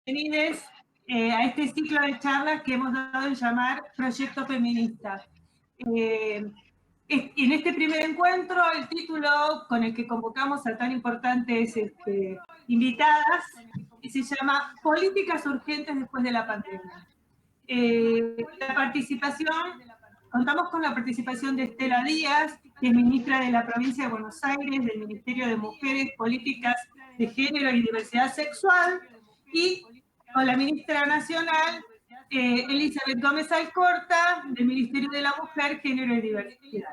bienvenidos a este ciclo de charlas que hemos dado en llamar Proyecto Feminista. En este primer encuentro, el título con el que convocamos a tan importantes invitadas se llama Políticas urgentes después de la pandemia. Contamos con la participación de Estela Díaz, que es ministra de la provincia de Buenos Aires, del Ministerio de Mujeres, Políticas de Género y Diversidad Sexual, y con la ministra nacional, Elizabeth Gómez Alcorta, del Ministerio de la Mujer, Género y Diversidad.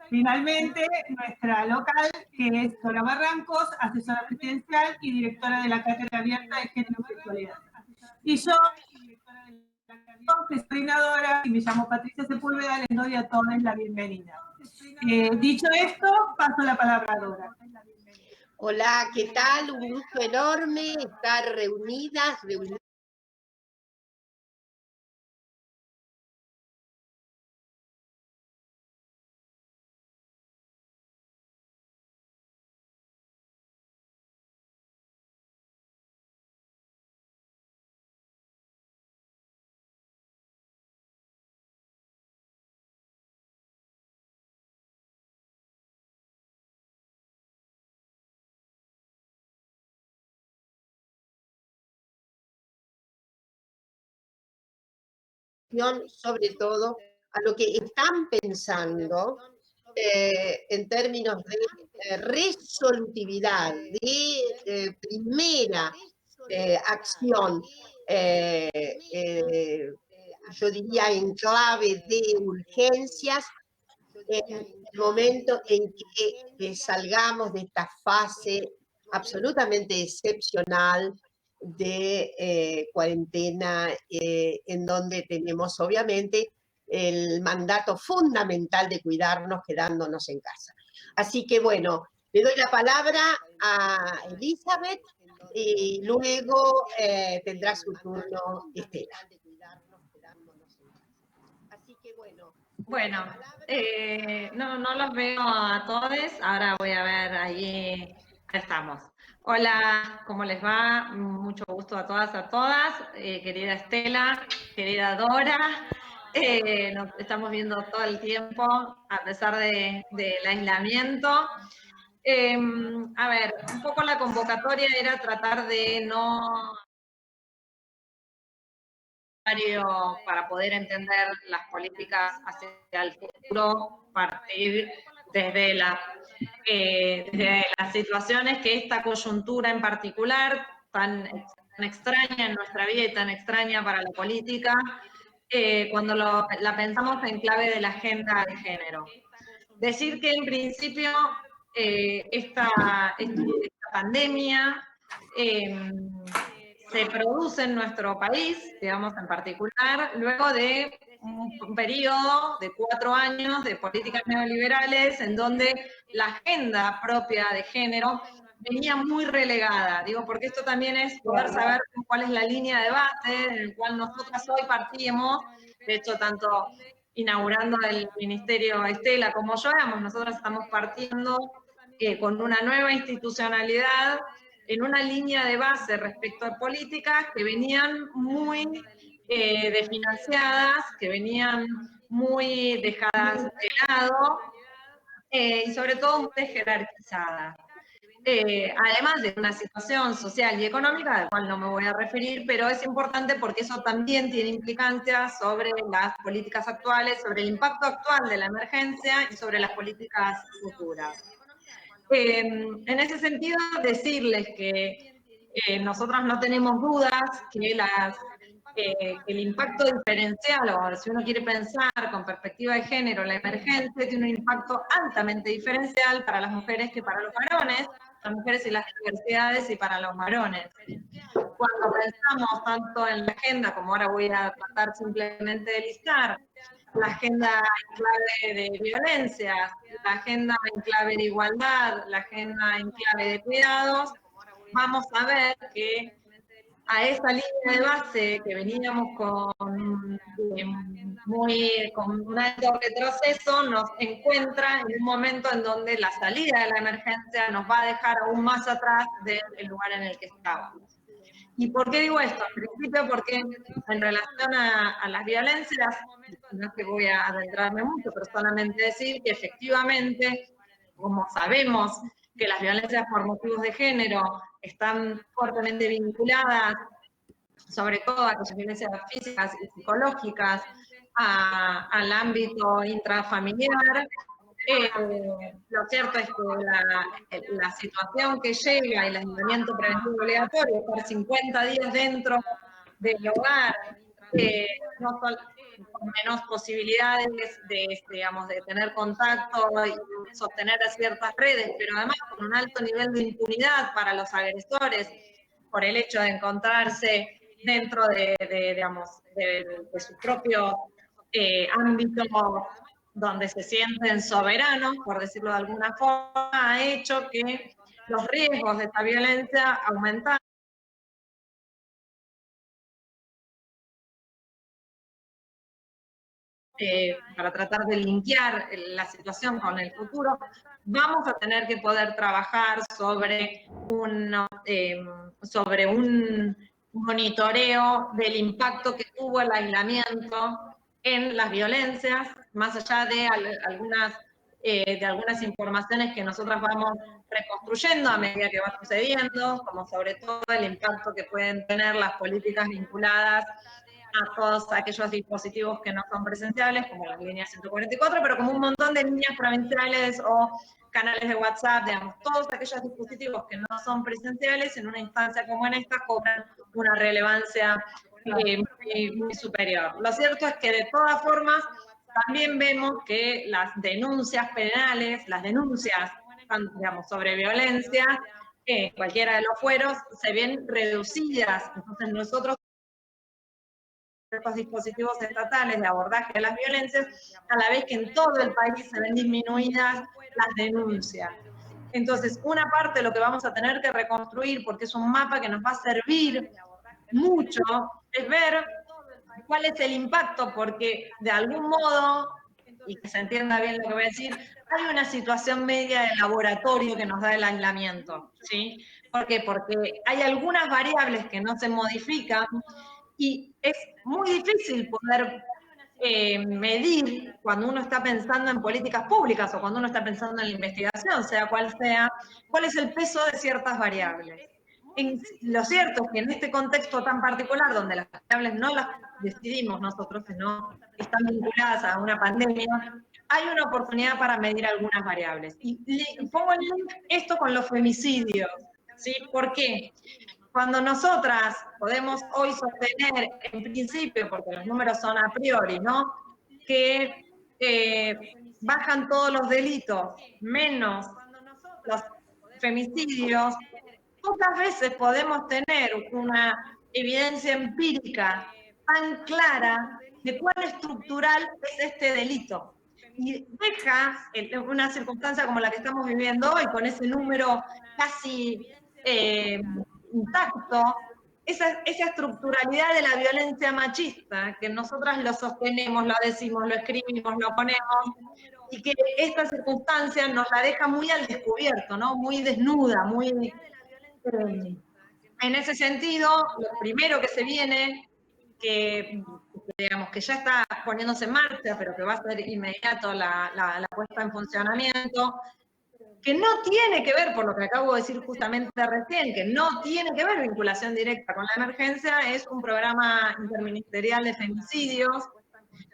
Finalmente, nuestra local, que es Dora Barrancos, asesora presidencial y directora de la Cátedra Abierta de Género y Sexualidad. Y yo, que soy coordinadora, y me llamo Patricia Sepúlveda, les doy a todos la bienvenida. Dicho esto, paso la palabra a Dora. Hola, ¿qué tal? Un gusto enorme estar reunidas. Sobre todo a lo que están pensando en términos de resolutividad, de primera acción, yo diría en clave de urgencias, en el momento en que salgamos de esta fase absolutamente excepcional de cuarentena, en donde tenemos obviamente el mandato fundamental de cuidarnos quedándonos en casa. Así que bueno, le doy la palabra a Elizabeth y luego tendrá su turno Estela. Así que bueno. Bueno, no los veo a todos, ahora voy a ver ahí estamos. Hola, ¿cómo les va? Mucho gusto a todas, querida Estela, querida Dora. Nos estamos viendo todo el tiempo, a pesar del aislamiento. A ver, un poco la convocatoria era tratar de no... para poder entender las políticas hacia el futuro, partir desde las situaciones que esta coyuntura en particular, tan extraña en nuestra vida y tan extraña para la política, cuando la pensamos en clave de la agenda de género. Decir que en principio esta pandemia se produce en nuestro país, digamos en particular, luego de un periodo de 4 años de políticas neoliberales en donde la agenda propia de género venía muy relegada, digo, porque esto también es poder saber cuál es la línea de base en la cual nosotras hoy partimos, de hecho, tanto inaugurando el Ministerio Estela como yo, digamos, nosotros estamos partiendo con una nueva institucionalidad en una línea de base respecto a políticas que venían muy desfinanciadas, que venían muy dejadas de lado y sobre todo muy jerarquizadas. Además de una situación social y económica, a la cual no me voy a referir, pero es importante porque eso también tiene implicancias sobre las políticas actuales, sobre el impacto actual de la emergencia y sobre las políticas futuras. En ese sentido, decirles que nosotras no tenemos dudas que el impacto diferencial, o si uno quiere pensar con perspectiva de género, la emergencia tiene un impacto altamente diferencial para las mujeres que para los varones, las mujeres y las diversidades y para los varones. Cuando pensamos tanto en la agenda, como ahora voy a tratar simplemente de listar, la agenda en clave de violencia, la agenda en clave de igualdad, la agenda en clave de cuidados, vamos a ver que a esa línea de base que veníamos con un alto retroceso, nos encuentra en un momento en donde la salida de la emergencia nos va a dejar aún más atrás del lugar en el que estábamos. ¿Y por qué digo esto? En principio porque en relación a las violencias, no es que voy a adentrarme mucho, pero solamente decir que efectivamente, como sabemos que las violencias por motivos de género están fuertemente vinculadas, sobre todo a aquellas violencias físicas y psicológicas, al ámbito intrafamiliar, lo cierto es que la situación que llega, el aislamiento preventivo obligatorio, estar 50 días dentro del hogar, no con menos posibilidades digamos, de tener contacto y sostener ciertas redes, pero además con un alto nivel de impunidad para los agresores por el hecho de encontrarse dentro digamos, de su propio ámbito donde se sienten soberanos, por decirlo de alguna forma, ha hecho que los riesgos de esta violencia aumentaran. Para tratar de linkear la situación con el futuro, vamos a tener que poder trabajar sobre un monitoreo del impacto que tuvo el aislamiento en las violencias, más allá de algunas informaciones que nosotras vamos reconstruyendo a medida que va sucediendo, como sobre todo el impacto que pueden tener las políticas vinculadas a todos aquellos dispositivos que no son presenciales, como las líneas 144, pero como un montón de líneas provinciales o canales de WhatsApp, digamos, todos aquellos dispositivos que no son presenciales en una instancia como en esta cobran una relevancia muy superior. Lo cierto es que de todas formas también vemos que las denuncias penales, las denuncias, digamos, sobre violencia, cualquiera de los fueros, se ven reducidas. Entonces nosotros estos dispositivos estatales de abordaje de las violencias, a la vez que en todo el país se ven disminuidas las denuncias. Entonces, una parte de lo que vamos a tener que reconstruir, porque es un mapa que nos va a servir mucho, es ver cuál es el impacto, porque de algún modo, y que se entienda bien lo que voy a decir, hay una situación media de laboratorio que nos da el aislamiento, ¿sí? ¿Por qué? Porque hay algunas variables que no se modifican, y es muy difícil poder medir cuando uno está pensando en políticas públicas o cuando uno está pensando en la investigación, sea cual sea, cuál es el peso de ciertas variables. Lo cierto es que en este contexto tan particular, donde las variables no las decidimos nosotros, sino están vinculadas a una pandemia, hay una oportunidad para medir algunas variables. Y pongo en link esto con los femicidios, ¿sí? ¿Por qué? Cuando nosotras podemos hoy sostener, en principio, porque los números son a priori, ¿no?, que bajan todos los delitos, menos los femicidios, pocas veces podemos tener una evidencia empírica tan clara de cuán estructural es este delito. Y deja una circunstancia como la que estamos viviendo hoy, con ese número casi intacto, esa estructuralidad de la violencia machista, que nosotras lo sostenemos, lo decimos, lo escribimos, lo ponemos, y que esta circunstancia nos la deja muy al descubierto, ¿no? Muy desnuda, muy... en ese sentido, lo primero que se viene, que digamos que ya está poniéndose en marcha, pero que va a ser inmediato la puesta en funcionamiento, que no tiene que ver, por lo que acabo de decir justamente recién, que no tiene que ver vinculación directa con la emergencia, es un programa interministerial de femicidios.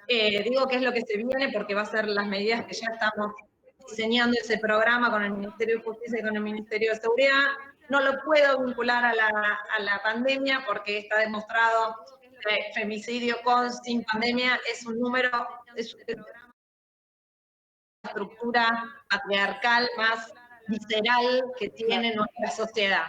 Digo que es lo que se viene porque va a ser las medidas que ya estamos diseñando ese programa con el Ministerio de Justicia y con el Ministerio de Seguridad. No lo puedo vincular a la pandemia porque está demostrado que femicidio con sin pandemia es un número, es una estructura patriarcal más visceral que tiene nuestra sociedad.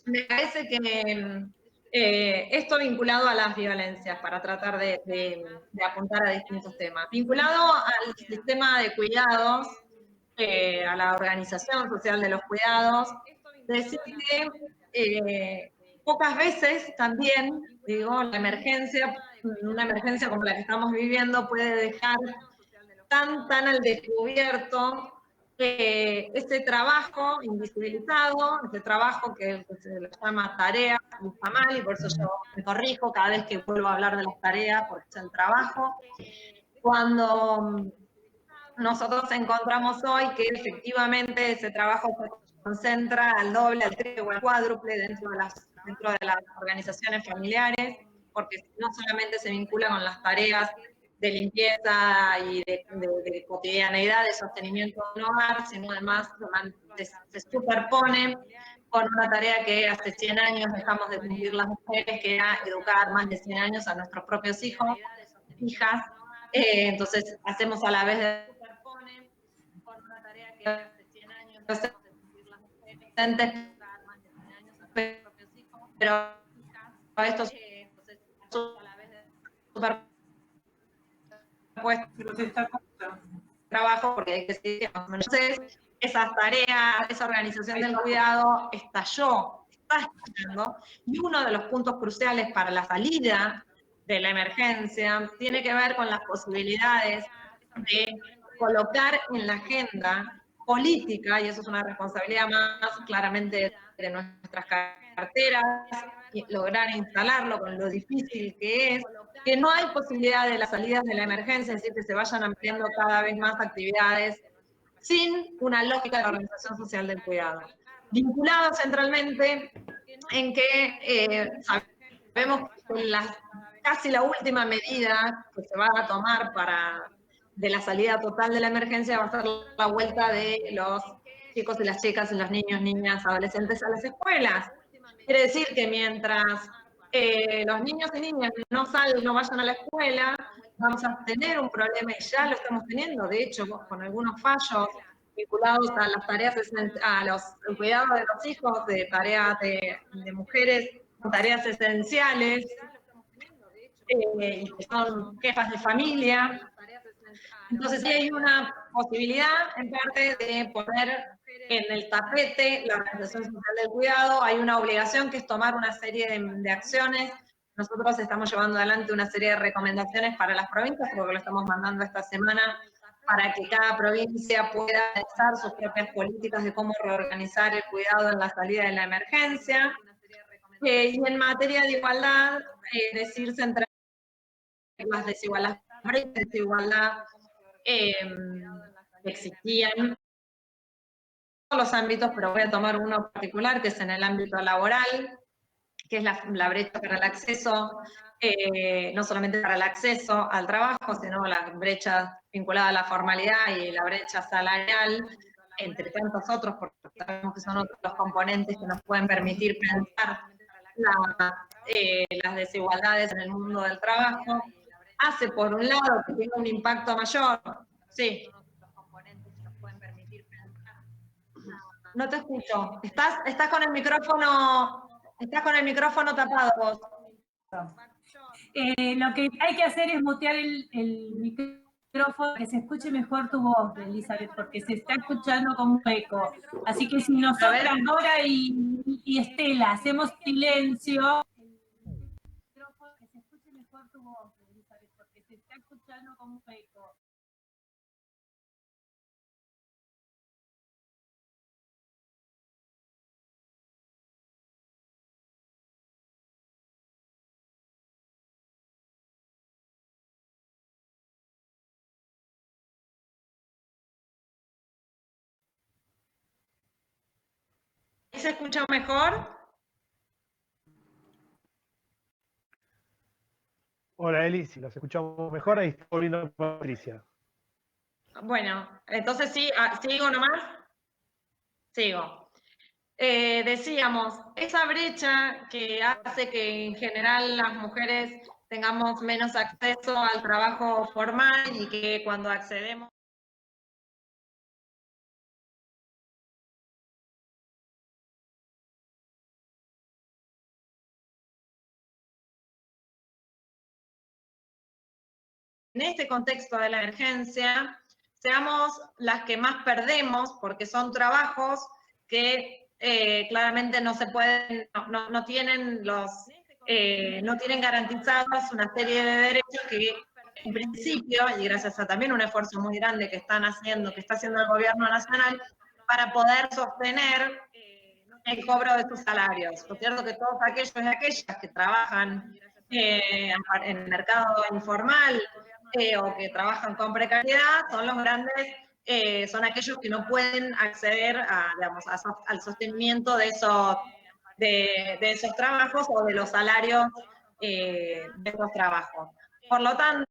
Me parece que esto vinculado a las violencias, para tratar de apuntar a distintos temas. Vinculado al sistema de cuidados, a la organización social de los cuidados, decir que pocas veces también, digo, una emergencia como la que estamos viviendo puede dejar tan al descubierto Este trabajo invisibilizado, este trabajo que se le llama tarea, está mal, y por eso yo me corrijo cada vez que vuelvo a hablar de las tareas, porque es el trabajo. Cuando nosotros encontramos hoy que efectivamente ese trabajo se concentra al doble, al triple o al cuádruple dentro de las organizaciones familiares, porque no solamente se vincula con las tareas de limpieza y de cotidianeidad, de sostenimiento de un hogar, sino además se superpone con una tarea que hace 100 años dejamos de cumplir las mujeres, que era educar más de 100 años a nuestros propios hijos, hijas. Entonces hacemos a la vez de pero esto es trabajo, porque hay que seguir. Entonces, esas tareas, esa organización del cuidado está estallando, y uno de los puntos cruciales para la salida de la emergencia tiene que ver con las posibilidades de colocar en la agenda política, y eso es una responsabilidad más claramente de nuestras carteras, y lograr instalarlo con lo difícil que es, que no hay posibilidad de las salidas de la emergencia, es decir, que se vayan ampliando cada vez más actividades sin una lógica de la organización social del cuidado. Vinculado centralmente en que sabemos que casi la última medida que se va a tomar de la salida total de la emergencia va a ser la vuelta de los chicos y las chicas, y los niños, niñas, adolescentes a las escuelas. Quiere decir que mientras los niños y niñas no vayan a la escuela, vamos a tener un problema, y ya lo estamos teniendo, de hecho, con algunos fallos vinculados a las tareas, al cuidado de los hijos, de tareas de mujeres, tareas esenciales, que son jefas de familia. Entonces sí hay una posibilidad, en parte, de poner en el tapete la organización social del cuidado. Hay una obligación que es tomar una serie de acciones. Nosotros estamos llevando adelante una serie de recomendaciones para las provincias, porque lo estamos mandando esta semana, para que cada provincia pueda realizar sus propias políticas de cómo reorganizar el cuidado en la salida de la emergencia. Y en materia de igualdad, decir centrar las desigualdades, desigualdad que existían en todos los ámbitos, pero voy a tomar uno particular, que es en el ámbito laboral, que es la brecha para el acceso, no solamente para el acceso al trabajo, sino la brecha vinculada a la formalidad y la brecha salarial, entre tantos otros, porque sabemos que son otros los componentes que nos pueden permitir pensar las desigualdades en el mundo del trabajo. Hace, por un lado, que tenga un impacto mayor. Sí. No te escucho. Estás con el micrófono tapado vos. Lo que hay que hacer es mutear el micrófono, que se escuche mejor tu voz, Elizabeth, porque se está escuchando como un eco. Así que si nosotras, Dora y Estela, hacemos silencio, que se escuche mejor tu voz, Elizabeth, porque se está escuchando como un eco. ¿Se escucha mejor? Hola Eli, si los escuchamos mejor, ahí está volviendo Patricia. Bueno, entonces sí, ¿sigo nomás? Sigo. Decíamos, esa brecha que hace que en general las mujeres tengamos menos acceso al trabajo formal, y que cuando accedemos en este contexto de la emergencia, seamos las que más perdemos, porque son trabajos que claramente no se pueden, no tienen garantizados una serie de derechos que en principio, y gracias a también un esfuerzo muy grande que está haciendo el gobierno nacional, para poder sostener el cobro de sus salarios. Por cierto que todos aquellos y aquellas que trabajan en el mercado informal o que trabajan con precariedad son los grandes, son aquellos que no pueden acceder a, digamos, al sostenimiento de esos trabajos o de los salarios de esos trabajos. Por lo tanto,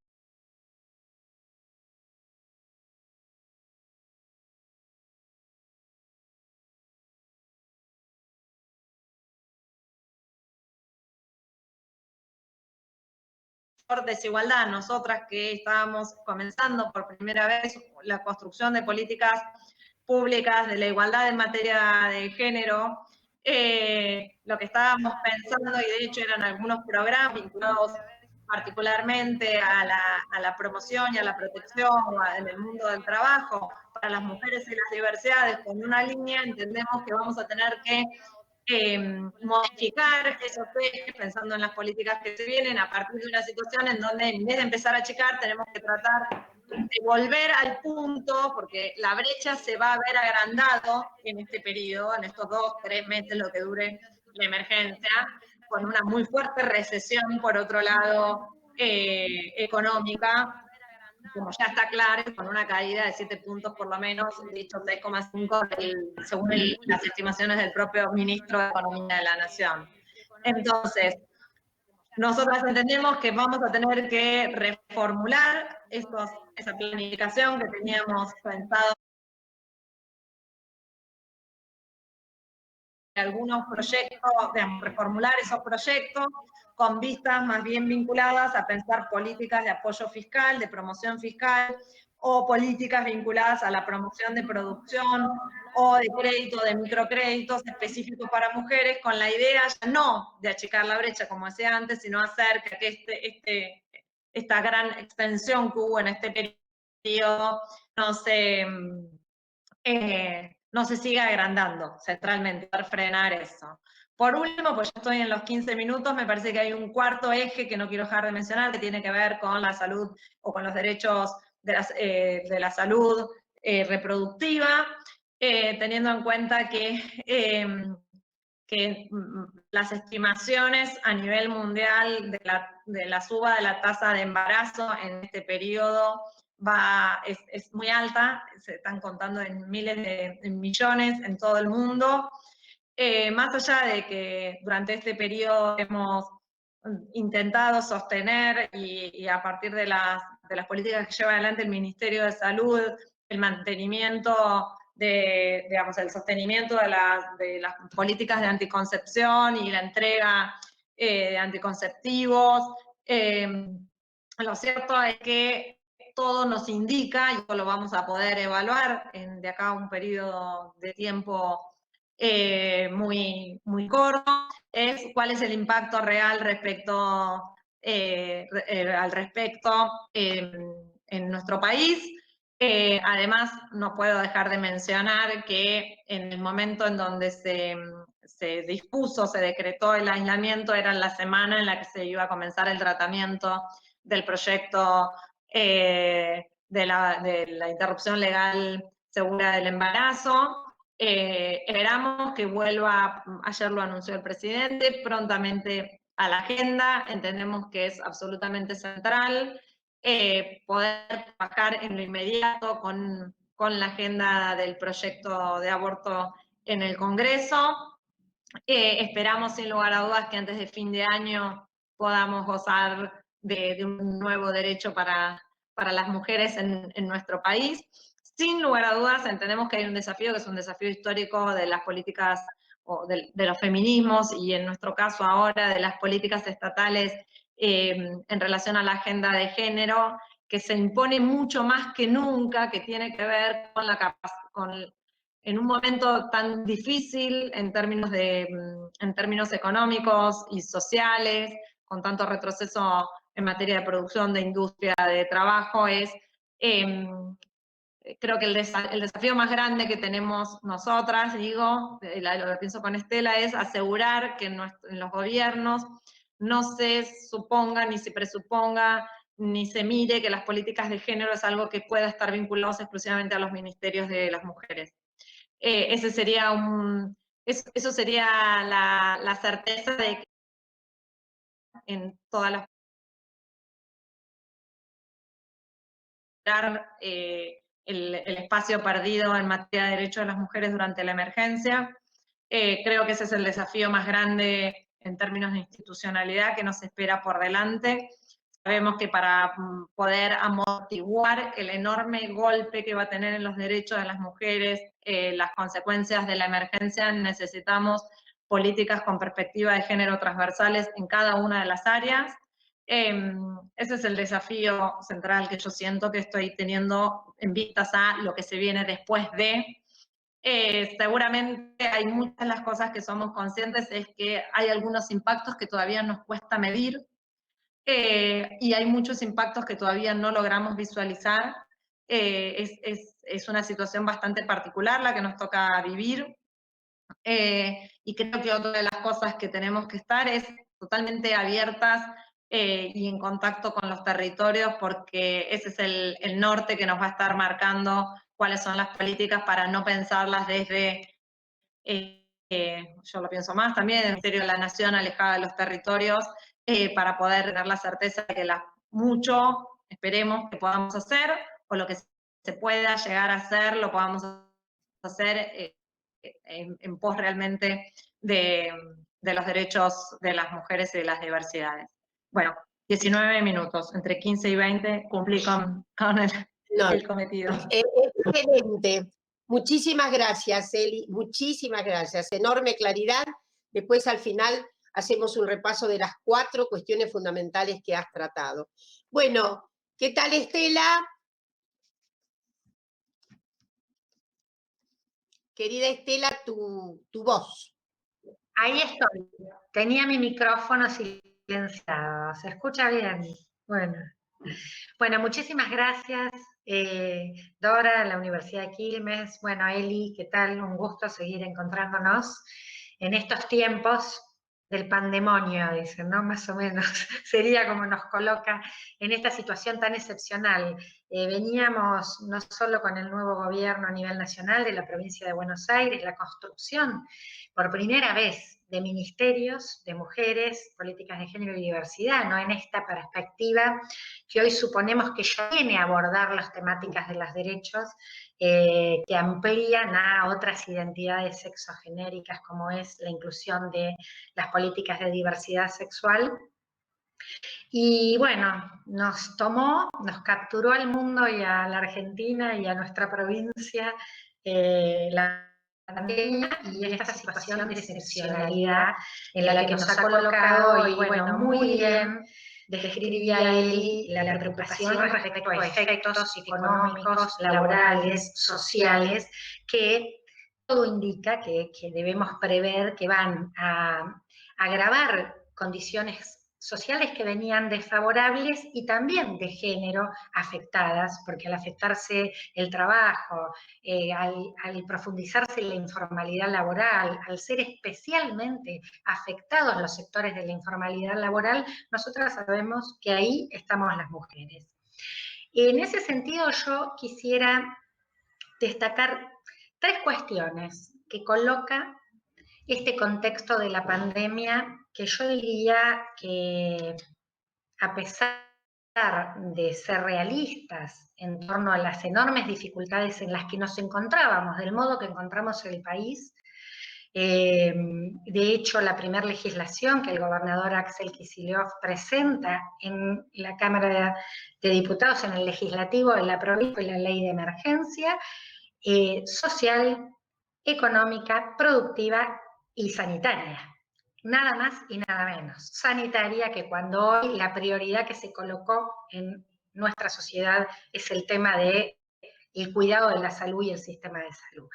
por desigualdad, nosotras que estábamos comenzando por primera vez la construcción de políticas públicas de la igualdad en materia de género, lo que estábamos pensando, y de hecho eran algunos programas vinculados particularmente a la promoción y a la protección en el mundo del trabajo para las mujeres y las diversidades, con una línea, entendemos que vamos a tener que modificar esos ejes pensando en las políticas que se vienen a partir de una situación en donde en vez de empezar a achicar tenemos que tratar de volver al punto, porque la brecha se va a ver agrandado en este periodo, en estos 2-3 meses, lo que dure la emergencia, con una muy fuerte recesión, por otro lado, económica, como ya está claro, con una caída de 7 puntos por lo menos, dicho 6,5 según las estimaciones del propio ministro de Economía de la Nación. Entonces, nosotros entendemos que vamos a tener que reformular esa planificación que teníamos pensado, algunos proyectos, digamos, reformular esos proyectos con vistas más bien vinculadas a pensar políticas de apoyo fiscal, de promoción fiscal, o políticas vinculadas a la promoción de producción o de crédito, de microcréditos específicos para mujeres, con la idea ya no de achicar la brecha, como decía antes, sino hacer que esta gran extensión que hubo en este periodo no se siga agrandando centralmente, para frenar eso. Por último, pues yo estoy en los 15 minutos, me parece que hay un cuarto eje que no quiero dejar de mencionar, que tiene que ver con la salud o con los derechos de la salud reproductiva, teniendo en cuenta que las estimaciones a nivel mundial de la suba de la tasa de embarazo en este periodo es muy alta, se están contando en miles de millones en todo el mundo. Más allá de que durante este periodo hemos intentado sostener y a partir de las políticas que lleva adelante el Ministerio de Salud, el mantenimiento digamos, el sostenimiento de las políticas de anticoncepción y la entrega de anticonceptivos. Lo cierto es que todo nos indica, y esto lo vamos a poder evaluar de acá a un periodo de tiempo muy, muy corto, es cuál es el impacto real al respecto en nuestro país. Además, no puedo dejar de mencionar que en el momento en donde se dispuso, se decretó el aislamiento, era la semana en la que se iba a comenzar el tratamiento del proyecto de la interrupción legal segura del embarazo. Esperamos que vuelva, ayer lo anunció el presidente, prontamente a la agenda, entendemos que es absolutamente central poder trabajar en lo inmediato con la agenda del proyecto de aborto en el Congreso. Esperamos sin lugar a dudas que antes de fin de año podamos gozar de un nuevo derecho para las mujeres en nuestro país. Sin lugar a dudas entendemos que hay un desafío, que es un desafío histórico de las políticas o de los feminismos y en nuestro caso ahora de las políticas estatales en relación a la agenda de género, que se impone mucho más que nunca, que tiene que ver con en un momento tan difícil en términos económicos y sociales, con tanto retroceso en materia de producción, de industria, de trabajo, creo que el desafío más grande que tenemos nosotras, digo, lo pienso con Estela, es asegurar que en los gobiernos no se suponga ni se presuponga ni se mire que las políticas de género es algo que pueda estar vinculado exclusivamente a los ministerios de las mujeres. Eso sería la certeza de que en todas las el espacio perdido en materia de derechos de las mujeres durante la emergencia. Creo que ese es el desafío más grande en términos de institucionalidad que nos espera por delante. Sabemos que para poder amortiguar el enorme golpe que va a tener en los derechos de las mujeres, las consecuencias de la emergencia, necesitamos políticas con perspectiva de género transversales en cada una de las áreas. Ese es el desafío central que yo siento que estoy teniendo en vistas a lo que se viene después de. Seguramente hay muchas de las cosas que somos conscientes, es que hay algunos impactos que todavía nos cuesta medir, y hay muchos impactos que todavía no logramos visualizar. Es una situación bastante particular la que nos toca vivir, y creo que otra de las cosas que tenemos que estar es totalmente abiertas y en contacto con los territorios, porque ese es el norte que nos va a estar marcando cuáles son las políticas, para no pensarlas desde, yo lo pienso más también, el Ministerio de la Nación alejada de los territorios, para poder tener la certeza de que mucho, esperemos, que podamos hacer, o lo que se pueda llegar a hacer, lo podamos hacer en pos realmente de los derechos de las mujeres y de las diversidades. Bueno, 19 minutos, entre 15 y 20, cumplí con el cometido. Excelente. Muchísimas gracias, Eli. Muchísimas gracias. Enorme claridad. Después, al final, hacemos un repaso de las 4 cuestiones fundamentales que has tratado. Bueno, ¿qué tal, Estela? Querida Estela, tu voz. Ahí estoy. Tenía mi micrófono silenciado. ¿Se escucha bien? Bueno, muchísimas gracias, Dora, de la Universidad de Quilmes. Bueno, Eli, ¿qué tal? Un gusto seguir encontrándonos en estos tiempos del pandemonio, dicen, ¿no? Más o menos sería como nos coloca en esta situación tan excepcional. Veníamos no solo con el nuevo gobierno a nivel nacional de la provincia de Buenos Aires, la construcción por primera vez de ministerios de mujeres, políticas de género y diversidad, no en esta perspectiva que hoy suponemos que ya viene a abordar las temáticas de los derechos, que amplían a otras identidades sexogenéricas, como es la inclusión de las políticas de diversidad sexual. Y bueno, nos capturó al mundo y a la Argentina y a nuestra provincia la pandemia y esta situación de excepcionalidad en la que nos ha colocado, y bueno, muy bien describía Eli la preocupación respecto a efectos económicos, laborales, sociales, que todo indica que debemos prever que van a agravar condiciones sociales que venían desfavorables y también de género afectadas, porque al afectarse el trabajo, al profundizarse la informalidad laboral, al ser especialmente afectados los sectores de la informalidad laboral, nosotras sabemos que ahí estamos las mujeres. En ese sentido, yo quisiera destacar 3 cuestiones que coloca este contexto de la pandemia, que yo diría que, a pesar de ser realistas en torno a las enormes dificultades en las que nos encontrábamos, del modo que encontramos el país, de hecho, la primera legislación que el gobernador Axel Kicillof presenta en la Cámara de Diputados, en el Legislativo de la provincia, fue la Ley de Emergencia Social, Económica, Productiva y Sanitaria. Nada más y nada menos. Sanitaria, que cuando hoy la prioridad que se colocó en nuestra sociedad es el tema del cuidado de la salud y el sistema de salud.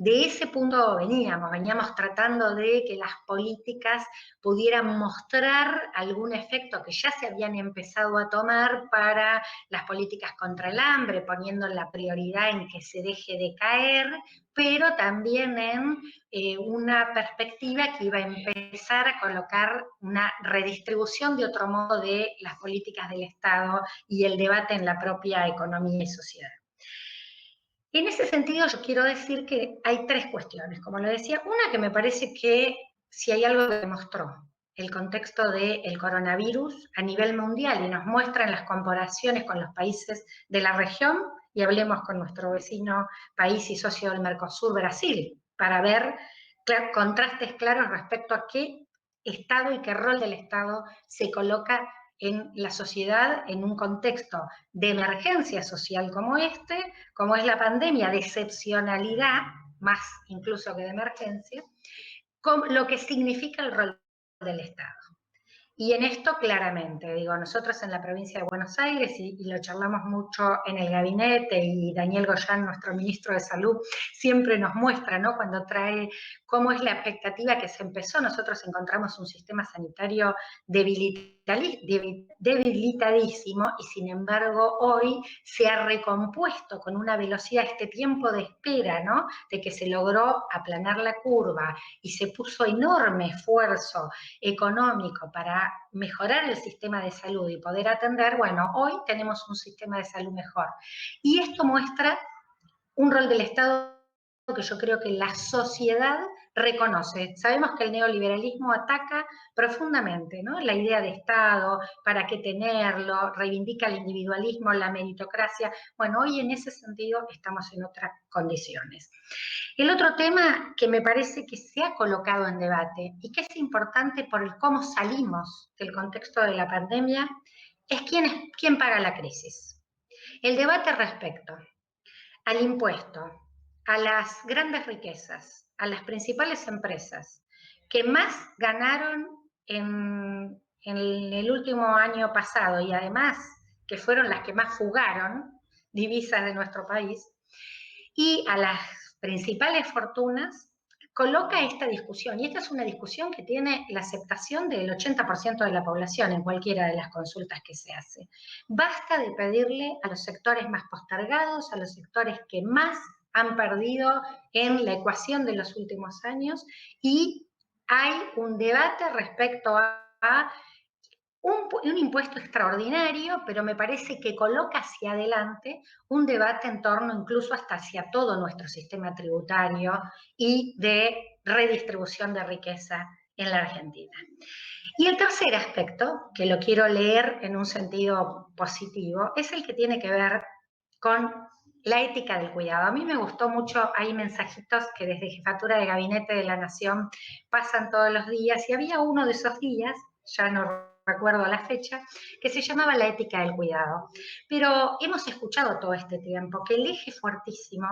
de ese punto veníamos tratando de que las políticas pudieran mostrar algún efecto que ya se habían empezado a tomar para las políticas contra el hambre, poniendo la prioridad en que se deje de caer, pero también en una perspectiva que iba a empezar a colocar una redistribución de otro modo de las políticas del Estado y el debate en la propia economía y sociedad. En ese sentido, yo quiero decir que hay tres cuestiones, como lo decía. Una que me parece que si hay algo que demostró el contexto del coronavirus a nivel mundial y nos muestra en las comparaciones con los países de la región, y hablemos con nuestro vecino país y socio del Mercosur, Brasil, para ver contrastes claros respecto a qué Estado y qué rol del Estado se coloca en la sociedad en un contexto de emergencia social como este, como es la pandemia, de excepcionalidad, más incluso que de emergencia, con lo que significa el rol del Estado. Y en esto claramente, digo, nosotros en la provincia de Buenos Aires, y lo charlamos mucho en el gabinete, y Daniel Goyán, nuestro ministro de Salud, siempre nos muestra, ¿no?, cuando trae cómo es la expectativa que se empezó. Nosotros encontramos un sistema sanitario debilitadísimo, y sin embargo hoy se ha recompuesto con una velocidad este tiempo de espera, ¿no?, de que se logró aplanar la curva y se puso enorme esfuerzo económico para mejorar el sistema de salud y poder atender. Bueno, hoy tenemos un sistema de salud mejor. Y esto muestra un rol del Estado que yo creo que la sociedad reconoce. Sabemos que el neoliberalismo ataca profundamente, ¿no?, la idea de Estado, para qué tenerlo, reivindica el individualismo, la meritocracia. Bueno, hoy en ese sentido estamos en otras condiciones. El otro tema que me parece que se ha colocado en debate y que es importante por el cómo salimos del contexto de la pandemia es quién paga la crisis. El debate respecto al impuesto, a las grandes riquezas, a las principales empresas que más ganaron en el último año pasado, y además que fueron las que más fugaron divisas de nuestro país, y a las principales fortunas, coloca esta discusión, y esta es una discusión que tiene la aceptación del 80% de la población en cualquiera de las consultas que se hace. Basta de pedirle a los sectores más postergados, a los sectores que más han perdido en la ecuación de los últimos años, y hay un debate respecto a un impuesto extraordinario, pero me parece que coloca hacia adelante un debate en torno incluso hasta hacia todo nuestro sistema tributario y de redistribución de riqueza en la Argentina. Y el tercer aspecto, que lo quiero leer en un sentido positivo, es el que tiene que ver con la ética del cuidado. A mí me gustó mucho, hay mensajitos que desde Jefatura de Gabinete de la Nación pasan todos los días, y había uno de esos días, ya no recuerdo la fecha, que se llamaba la ética del cuidado. Pero hemos escuchado todo este tiempo que el eje fuertísimo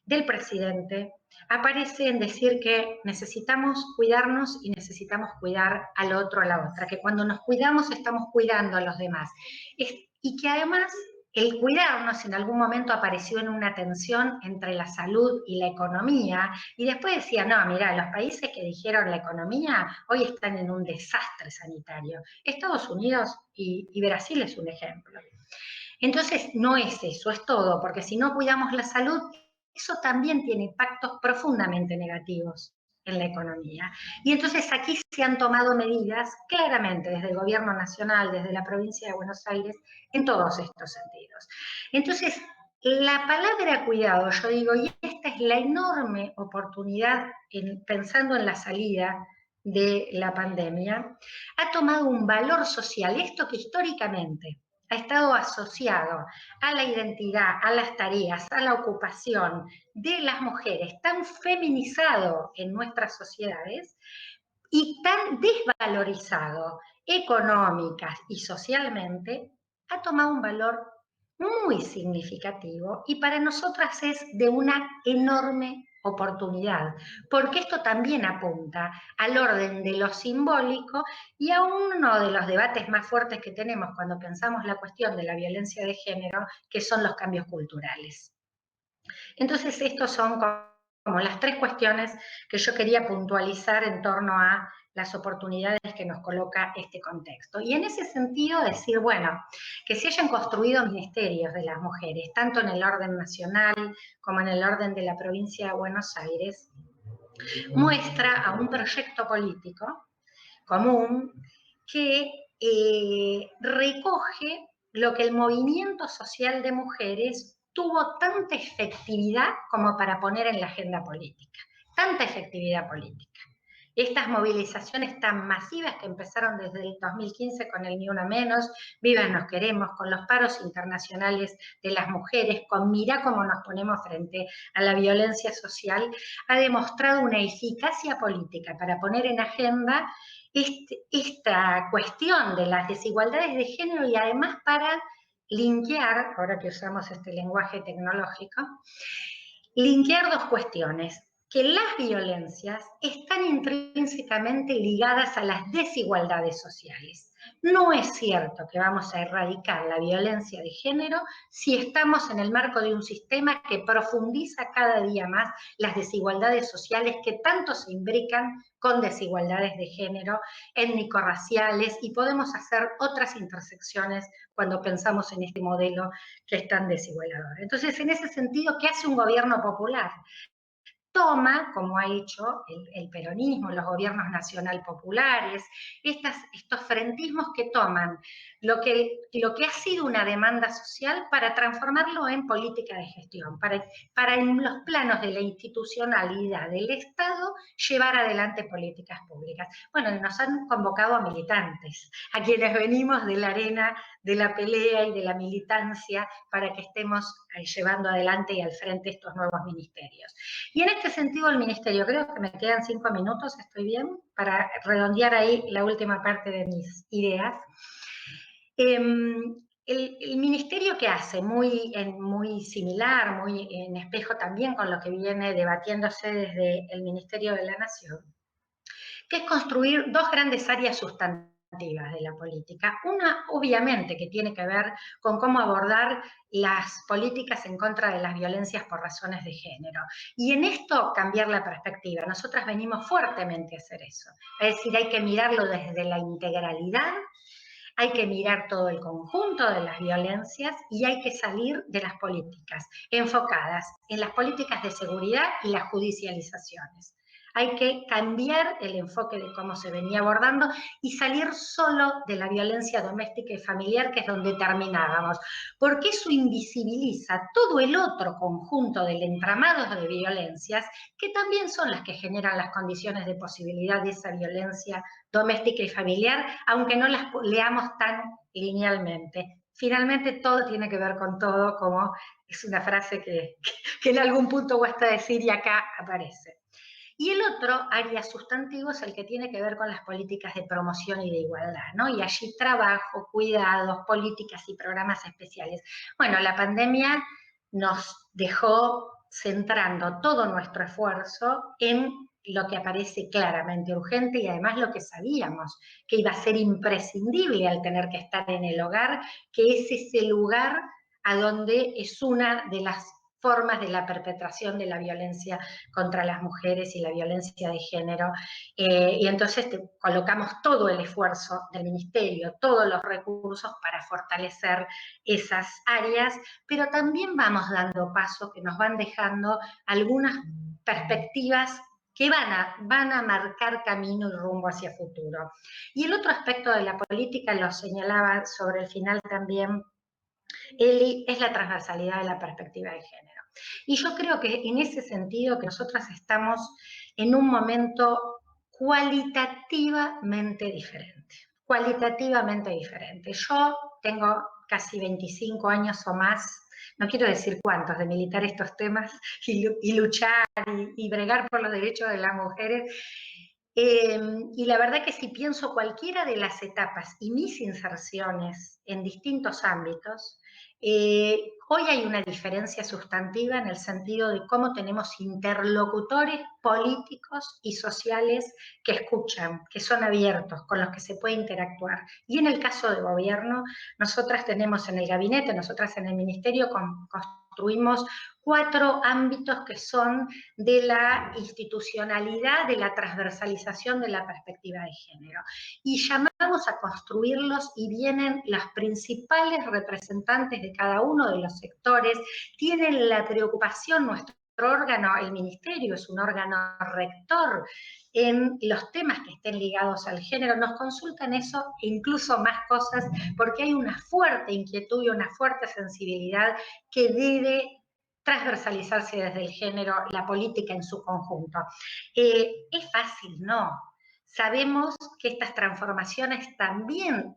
del presidente aparece en decir que necesitamos cuidarnos y necesitamos cuidar al otro, a la otra, que cuando nos cuidamos estamos cuidando a los demás. Y que además el cuidarnos en algún momento apareció en una tensión entre la salud y la economía, y después decía, no, mira, los países que dijeron la economía hoy están en un desastre sanitario. Estados Unidos y Brasil es un ejemplo. Entonces, no es eso, es todo, porque si no cuidamos la salud, eso también tiene impactos profundamente negativos en la economía. Y entonces aquí se han tomado medidas claramente desde el gobierno nacional, desde la provincia de Buenos Aires, en todos estos sentidos. Entonces, la palabra cuidado, yo digo, y esta es la enorme oportunidad, pensando en la salida de la pandemia, ha tomado un valor social, esto que históricamente ha estado asociado a la identidad, a las tareas, a la ocupación de las mujeres, tan feminizado en nuestras sociedades y tan desvalorizado económicas y socialmente, ha tomado un valor muy significativo, y para nosotras es de una enorme oportunidad, porque esto también apunta al orden de lo simbólico y a uno de los debates más fuertes que tenemos cuando pensamos la cuestión de la violencia de género, que son los cambios culturales. Entonces, estos son como las 3 cuestiones que yo quería puntualizar en torno a las oportunidades que nos coloca este contexto. Y en ese sentido decir, bueno, que se hayan construido ministerios de las mujeres, tanto en el orden nacional como en el orden de la provincia de Buenos Aires, muestra a un proyecto político común que recoge lo que el movimiento social de mujeres tuvo tanta efectividad como para poner en la agenda política, tanta efectividad política. Estas movilizaciones tan masivas que empezaron desde el 2015 con el Ni Una Menos, Vivas Nos Queremos, con los paros internacionales de las mujeres, con mirá cómo nos ponemos frente a la violencia social, ha demostrado una eficacia política para poner en agenda esta cuestión de las desigualdades de género y además para linkear, ahora que usamos este lenguaje tecnológico, linkear 2 cuestiones, que las violencias están intrínsecamente ligadas a las desigualdades sociales. No es cierto que vamos a erradicar la violencia de género si estamos en el marco de un sistema que profundiza cada día más las desigualdades sociales que tanto se imbrican con desigualdades de género, étnico-raciales, y podemos hacer otras intersecciones cuando pensamos en este modelo que es tan desigualador. Entonces, en ese sentido, ¿qué hace un gobierno popular? Toma, como ha hecho el peronismo, los gobiernos nacional populares, estos frentismos que toman lo que ha sido una demanda social para transformarlo en política de gestión, para en los planos de la institucionalidad del Estado llevar adelante políticas públicas. Bueno, nos han convocado a militantes, a quienes venimos de la arena de la pelea y de la militancia para que estemos llevando adelante y al frente estos nuevos ministerios. Y en este sentido el ministerio, creo que me quedan 5 minutos, ¿estoy bien? Para redondear ahí la última parte de mis ideas. El ministerio que hace, muy similar, muy en espejo también con lo que viene debatiéndose desde el Ministerio de la Nación, que es construir 2 grandes áreas sustantivas de la política. Una, obviamente, que tiene que ver con cómo abordar las políticas en contra de las violencias por razones de género. Y en esto cambiar la perspectiva. Nosotras venimos fuertemente a hacer eso. Es decir, hay que mirarlo desde la integralidad, hay que mirar todo el conjunto de las violencias y hay que salir de las políticas enfocadas en las políticas de seguridad y las judicializaciones. Hay que cambiar el enfoque de cómo se venía abordando y salir solo de la violencia doméstica y familiar, que es donde terminábamos, porque eso invisibiliza todo el otro conjunto del entramado de violencias, que también son las que generan las condiciones de posibilidad de esa violencia doméstica y familiar, aunque no las leamos tan linealmente. Finalmente, todo tiene que ver con todo, como es una frase que en algún punto cuesta decir y acá aparece. Y el otro área sustantivo es el que tiene que ver con las políticas de promoción y de igualdad, ¿no? Y allí trabajo, cuidados, políticas y programas especiales. Bueno, la pandemia nos dejó centrando todo nuestro esfuerzo en lo que aparece claramente urgente y además lo que sabíamos que iba a ser imprescindible al tener que estar en el hogar, que es ese lugar a donde es una de las formas de la perpetración de la violencia contra las mujeres y la violencia de género. Y entonces colocamos todo el esfuerzo del ministerio, todos los recursos para fortalecer esas áreas, pero también vamos dando pasos que nos van dejando algunas perspectivas que van a marcar camino y rumbo hacia el futuro. Y el otro aspecto de la política, lo señalaba sobre el final también Eli, es la transversalidad de la perspectiva de género. Y yo creo que en ese sentido que nosotras estamos en un momento cualitativamente diferente. Cualitativamente diferente. Yo tengo casi 25 años o más, no quiero decir cuántos, de militar estos temas y luchar y bregar por los derechos de las mujeres. Y la verdad que si pienso cualquiera de las etapas y mis inserciones en distintos ámbitos, Hoy hay una diferencia sustantiva en el sentido de cómo tenemos interlocutores políticos y sociales que escuchan, que son abiertos, con los que se puede interactuar. Y en el caso de gobierno, nosotras tenemos en el gabinete, nosotras en el ministerio construimos 4 ámbitos que son de la institucionalidad, de la transversalización de la perspectiva de género. Y llamamos a construirlos y vienen las principales representantes de cada uno de los sectores, tienen la preocupación, nuestro órgano, el ministerio es un órgano rector en los temas que estén ligados al género, nos consultan eso e incluso más cosas, porque hay una fuerte inquietud y una fuerte sensibilidad que debe transversalizarse desde el género, la política en su conjunto. ¿Es fácil? No. Sabemos que estas transformaciones también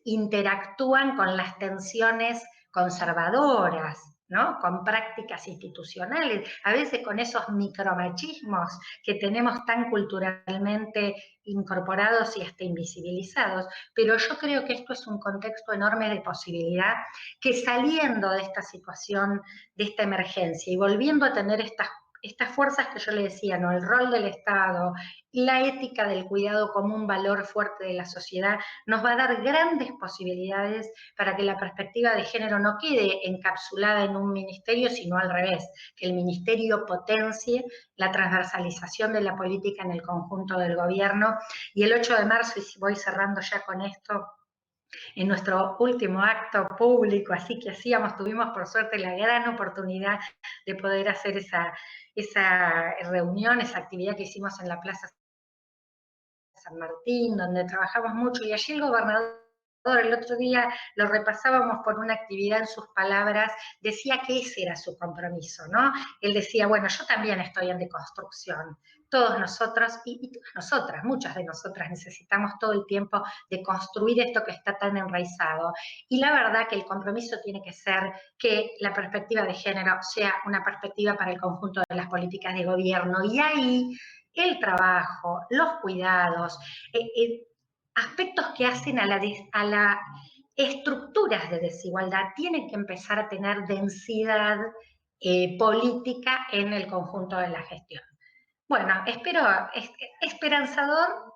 interactúan con las tensiones conservadoras, ¿no? Con prácticas institucionales, a veces con esos micromachismos que tenemos tan culturalmente incorporados y hasta invisibilizados, pero yo creo que esto es un contexto enorme de posibilidad, que saliendo de esta situación, de esta emergencia y volviendo a tener estas fuerzas que yo le decía, ¿no? El rol del Estado, la ética del cuidado como un valor fuerte de la sociedad, nos va a dar grandes posibilidades para que la perspectiva de género no quede encapsulada en un ministerio, sino al revés, que el ministerio potencie la transversalización de la política en el conjunto del gobierno. Y el 8 de marzo, y si voy cerrando ya con esto, en nuestro último acto público, así que tuvimos por suerte la gran oportunidad de poder hacer esa reunión, esa actividad que hicimos en la Plaza San Martín, donde trabajamos mucho, y allí el gobernador, el otro día lo repasábamos por una actividad en sus palabras, decía que ese era su compromiso, ¿no? Él decía, bueno, yo también estoy en deconstrucción, todos nosotros y todas nosotras, muchas de nosotras necesitamos todo el tiempo de construir esto que está tan enraizado. Y la verdad que el compromiso tiene que ser que la perspectiva de género sea una perspectiva para el conjunto de las políticas de gobierno, y ahí el trabajo, los cuidados, aspectos que hacen a la estructuras de desigualdad tienen que empezar a tener densidad política en el conjunto de la gestión. Bueno, esperanzador,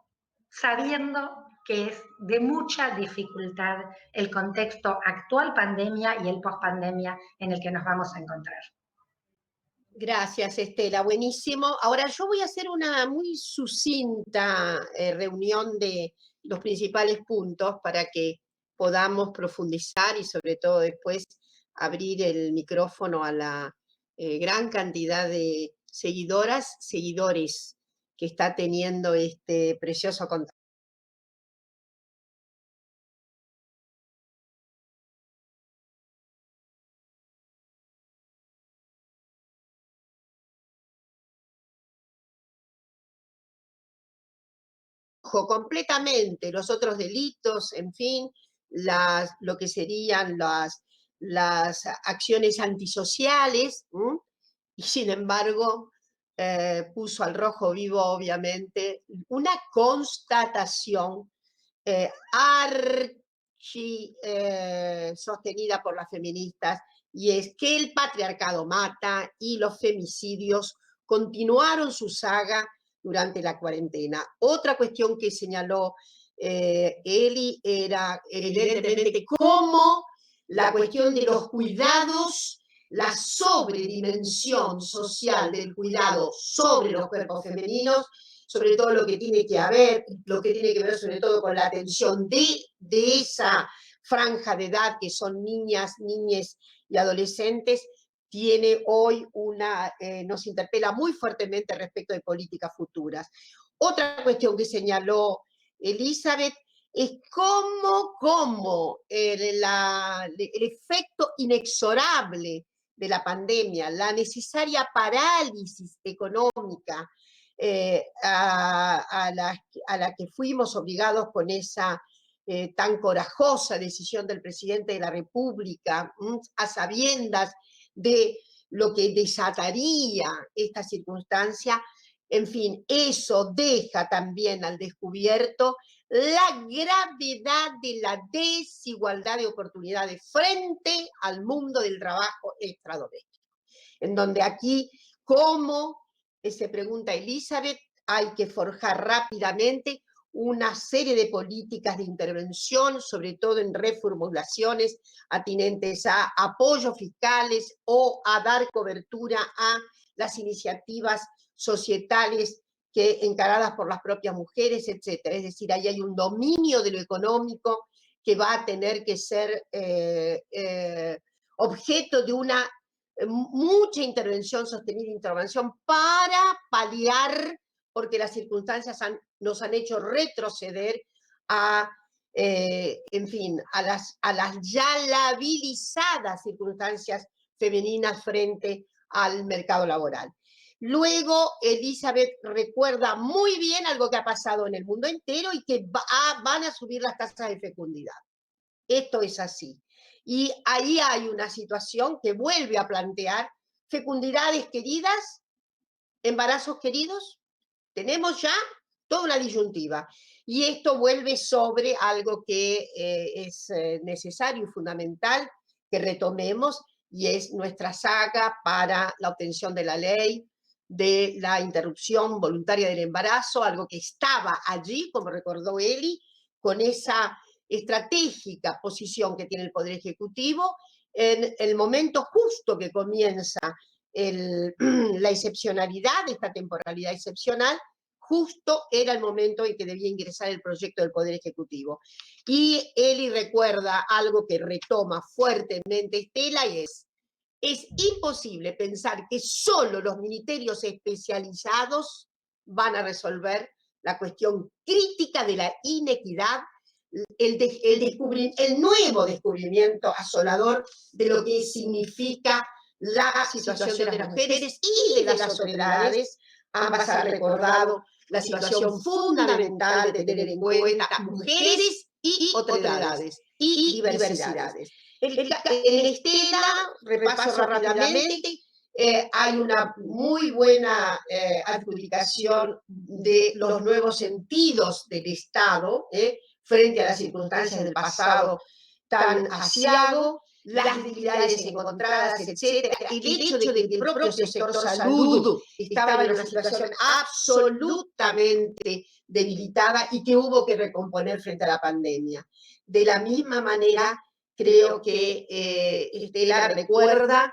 sabiendo que es de mucha dificultad el contexto actual pandemia y el post-pandemia en el que nos vamos a encontrar. Gracias, Estela, buenísimo. Ahora yo voy a hacer una muy sucinta reunión de los principales puntos para que podamos profundizar y sobre todo después abrir el micrófono a la gran cantidad de seguidoras, seguidores que está teniendo este precioso contacto. Completamente los otros delitos, en fin, lo que serían las acciones antisociales, y sin embargo puso al rojo vivo, obviamente, una constatación sostenida por las feministas, y es que el patriarcado mata y los femicidios continuaron su saga durante la cuarentena. Otra cuestión que señaló Eli era evidentemente cómo la cuestión de los cuidados, la sobredimensión social del cuidado sobre los cuerpos femeninos, sobre todo lo que tiene que ver sobre todo con la atención de esa franja de edad que son niñas, niñes y adolescentes, tiene hoy nos interpela muy fuertemente respecto de políticas futuras. Otra cuestión que señaló Elizabeth es cómo el efecto inexorable de la pandemia, la necesaria parálisis económica a la que fuimos obligados con esa tan corajosa decisión del presidente de la República, a sabiendas de lo que desataría esta circunstancia. En fin, eso deja también al descubierto la gravedad de la desigualdad de oportunidades frente al mundo del trabajo extradoméstico. En donde aquí, como se pregunta Elizabeth, hay que forjar rápidamente una serie de políticas de intervención, sobre todo en reformulaciones atinentes a apoyos fiscales o a dar cobertura a las iniciativas societales que encaradas por las propias mujeres, etc. Es decir, ahí hay un dominio de lo económico que va a tener que ser objeto de una mucha intervención, sostenida intervención, para paliar, porque las circunstancias nos han hecho retroceder a, en fin, a las ya labilizadas circunstancias femeninas frente al mercado laboral. Luego, Elizabeth recuerda muy bien algo que ha pasado en el mundo entero y que van a subir las tasas de fecundidad. Esto es así. Y ahí hay una situación que vuelve a plantear fecundidades queridas, embarazos queridos. Tenemos ya toda una disyuntiva. Y esto vuelve sobre algo que es necesario y fundamental que retomemos, y es nuestra saga para la obtención de la ley de la interrupción voluntaria del embarazo, algo que estaba allí, como recordó Eli, con esa estratégica posición que tiene el Poder Ejecutivo en el momento justo que comienza la excepcionalidad, esta temporalidad excepcional, justo era el momento en que debía ingresar el proyecto del Poder Ejecutivo. Y Eli recuerda algo que retoma fuertemente Estela, y es imposible pensar que solo los ministerios especializados van a resolver la cuestión crítica de la inequidad, el nuevo descubrimiento asolador de lo que significa la situación de las mujeres y de las otras edades. Ambas han recordado la situación fundamental de tener en cuenta mujeres y otras edades y diversidades. En Estela, repaso rápidamente, hay una muy buena adjudicación de los nuevos sentidos del Estado, frente a las circunstancias del pasado tan asiago, las debilidades encontradas, etc. El hecho de que el propio sector salud estaba en una situación absolutamente debilitada y que hubo que recomponer frente a la pandemia. De la misma manera, creo que Estela recuerda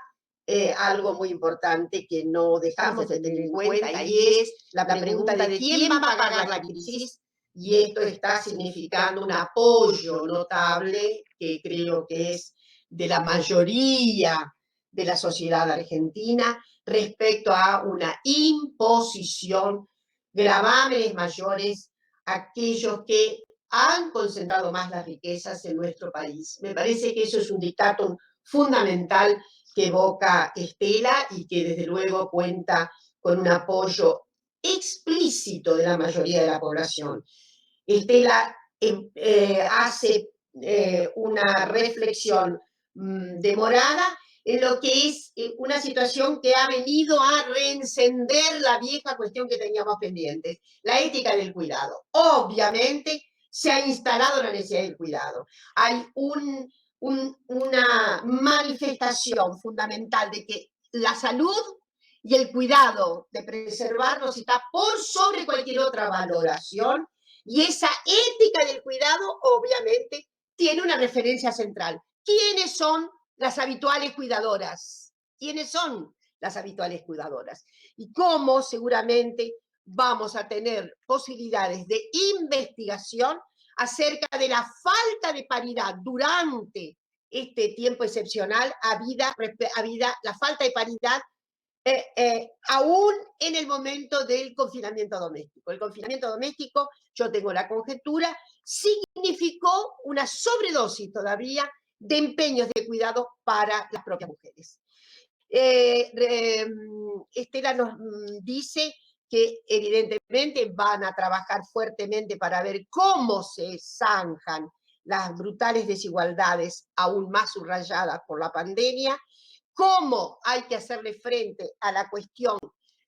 algo muy importante que no dejamos de tener en cuenta, y es la pregunta de quién va a pagar la crisis. Y esto está significando un apoyo notable que creo que es de la mayoría de la sociedad argentina respecto a una imposición, gravámenes mayores a aquellos que han concentrado más las riquezas en nuestro país. Me parece que eso es un dictatum fundamental que evoca Estela y que desde luego cuenta con un apoyo explícito de la mayoría de la población. Estela hace una reflexión demorada en lo que es una situación que ha venido a reencender la vieja cuestión que teníamos pendiente, la ética del cuidado. Obviamente se ha instalado la necesidad del cuidado. Hay una manifestación fundamental de que la salud y el cuidado de preservarnos está por sobre cualquier otra valoración, y esa ética del cuidado obviamente tiene una referencia central. ¿Quiénes son las habituales cuidadoras? ¿Quiénes son las habituales cuidadoras? Y cómo seguramente vamos a tener posibilidades de investigación acerca de la falta de paridad durante este tiempo excepcional, habida la falta de paridad aún en el momento del confinamiento doméstico. El confinamiento doméstico, yo tengo la conjetura, significó una sobredosis todavía de empeños de cuidado para las propias mujeres. Estela nos dice que evidentemente van a trabajar fuertemente para ver cómo se zanjan las brutales desigualdades aún más subrayadas por la pandemia, cómo hay que hacerle frente a la cuestión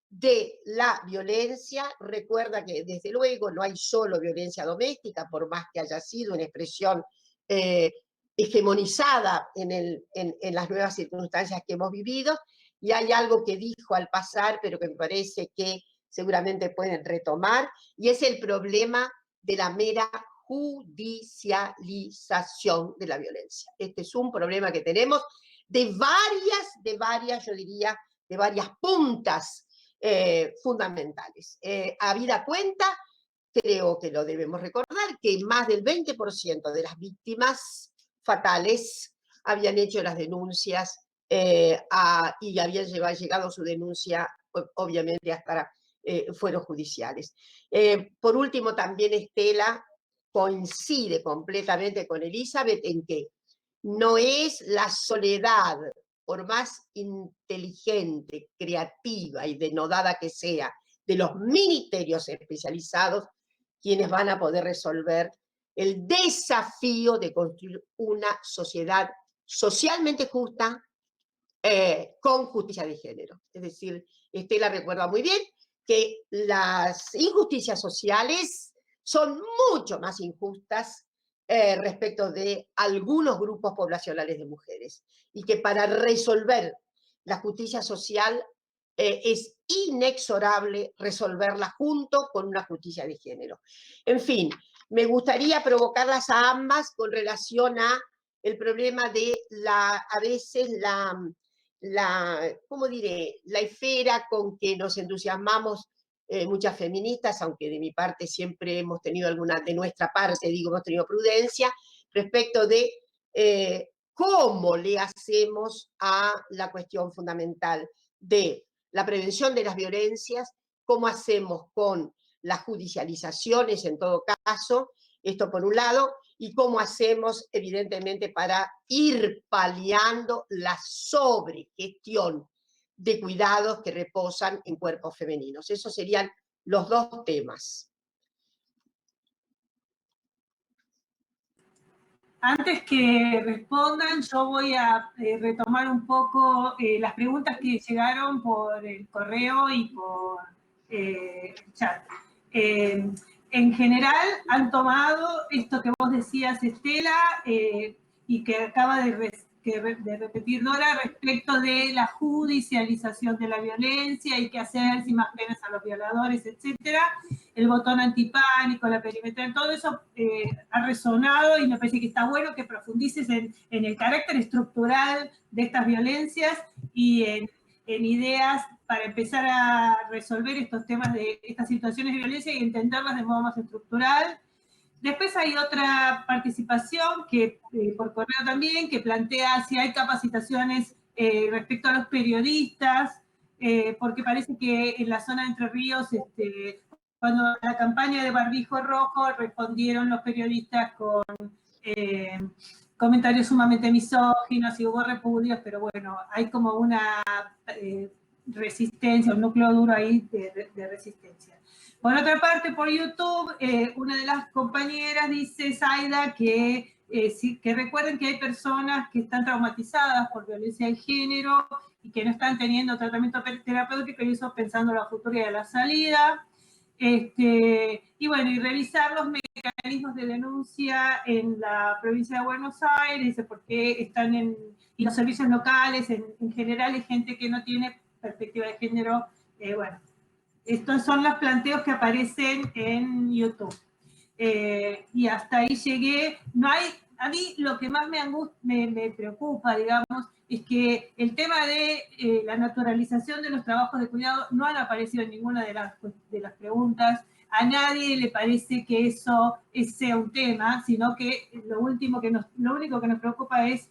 de la violencia. Recuerda que desde luego no hay solo violencia doméstica, por más que haya sido una expresión hegemonizada en las nuevas circunstancias que hemos vivido, y hay algo que dijo al pasar, pero que me parece que seguramente pueden retomar, y es el problema de la mera judicialización de la violencia. Este es un problema que tenemos de varias, yo diría, de varias puntas fundamentales. Habida cuenta, creo que lo debemos recordar, que más del 20% de las víctimas fatales habían hecho las denuncias y habían llegado su denuncia, obviamente, hasta fueros judiciales. Por último, también Estela coincide completamente con Elizabeth en que no es la soledad, por más inteligente, creativa y denodada que sea, de los ministerios especializados, quienes van a poder resolver el desafío de construir una sociedad socialmente justa, con justicia de género. Es decir, Estela recuerda muy bien que las injusticias sociales son mucho más injustas respecto de algunos grupos poblacionales de mujeres, y que para resolver la justicia social es inexorable resolverla junto con una justicia de género. En fin, me gustaría provocarlas a ambas con relación a el problema de a veces ¿cómo diré?, la esfera con que nos entusiasmamos muchas feministas, aunque de mi parte siempre hemos tenido de nuestra parte, digo, hemos tenido prudencia, respecto de cómo le hacemos a la cuestión fundamental de la prevención de las violencias, cómo hacemos con las judicializaciones en todo caso, esto por un lado, y cómo hacemos, evidentemente, para ir paliando la sobregestión de cuidados que reposan en cuerpos femeninos. Esos serían los dos temas. Antes que respondan, yo voy a retomar un poco las preguntas que llegaron por el correo y por chat. En general, han tomado esto que vos decías, Estela, y que acaba de repetir Dora, respecto de la judicialización de la violencia y qué hacer si más penas a los violadores, etcétera. El botón antipánico, la perimetral, todo eso ha resonado, y me parece que está bueno que profundices en el carácter estructural de estas violencias y en ideas para empezar a resolver estos temas de estas situaciones de violencia y entenderlas de modo más estructural. Después hay otra participación que por correo también, que plantea si hay capacitaciones respecto a los periodistas, porque parece que en la zona de Entre Ríos, cuando la campaña de barbijo rojo, respondieron los periodistas con comentarios sumamente misóginos y hubo repudios, pero bueno, hay como una resistencia, un núcleo duro ahí de resistencia. Por otra parte, por YouTube, una de las compañeras dice, Zaida, que recuerden que hay personas que están traumatizadas por violencia de género y que no están teniendo tratamiento terapéutico, y eso pensando en la futura y en la salida. Y bueno, y revisar los mecanismos de denuncia en la provincia de Buenos Aires, porque están en los servicios locales, en general hay gente que no tiene perspectiva de género. Bueno, estos son los planteos que aparecen en YouTube. Y hasta ahí llegué. No hay, a mí lo que más me preocupa, digamos, es que el tema de la naturalización de los trabajos de cuidado no han aparecido en ninguna de las preguntas. A nadie le parece que eso sea un tema, sino que lo único que nos preocupa es,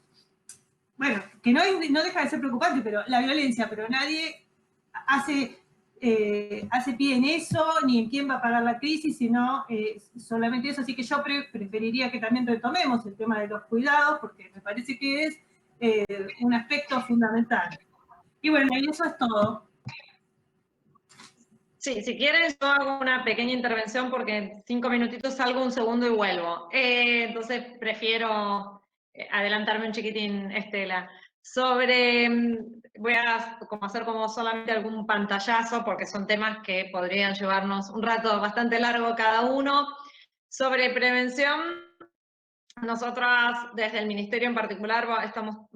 bueno, que no deja de ser preocupante, pero la violencia, pero nadie hace pie en eso, ni en quién va a pagar la crisis, sino solamente eso. Así que yo preferiría que también retomemos el tema de los cuidados, porque me parece que es un aspecto fundamental. Y bueno, y eso es todo. Sí, si quieren yo hago una pequeña intervención porque en 5 minutitos salgo un segundo y vuelvo. Entonces prefiero adelantarme un chiquitín, Estela. Voy a hacer como solamente algún pantallazo, porque son temas que podrían llevarnos un rato bastante largo cada uno. Sobre prevención, nosotras desde el Ministerio en particular estamos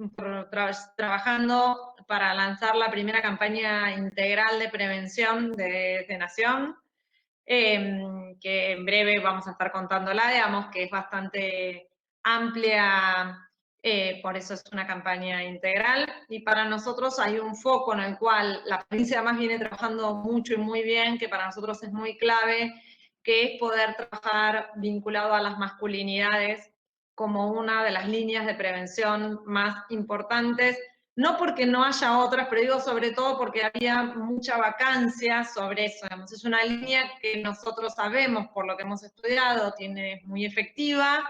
trabajando para lanzar la primera campaña integral de prevención de Nación, que en breve vamos a estar contándola, digamos que es bastante amplia, por eso es una campaña integral, y para nosotros hay un foco en el cual la provincia además viene trabajando mucho y muy bien, que para nosotros es muy clave, que es poder trabajar vinculado a las masculinidades como una de las líneas de prevención más importantes, no porque no haya otras, pero digo sobre todo porque había mucha vacancia sobre eso. Digamos, es una línea que nosotros sabemos, por lo que hemos estudiado, es muy efectiva.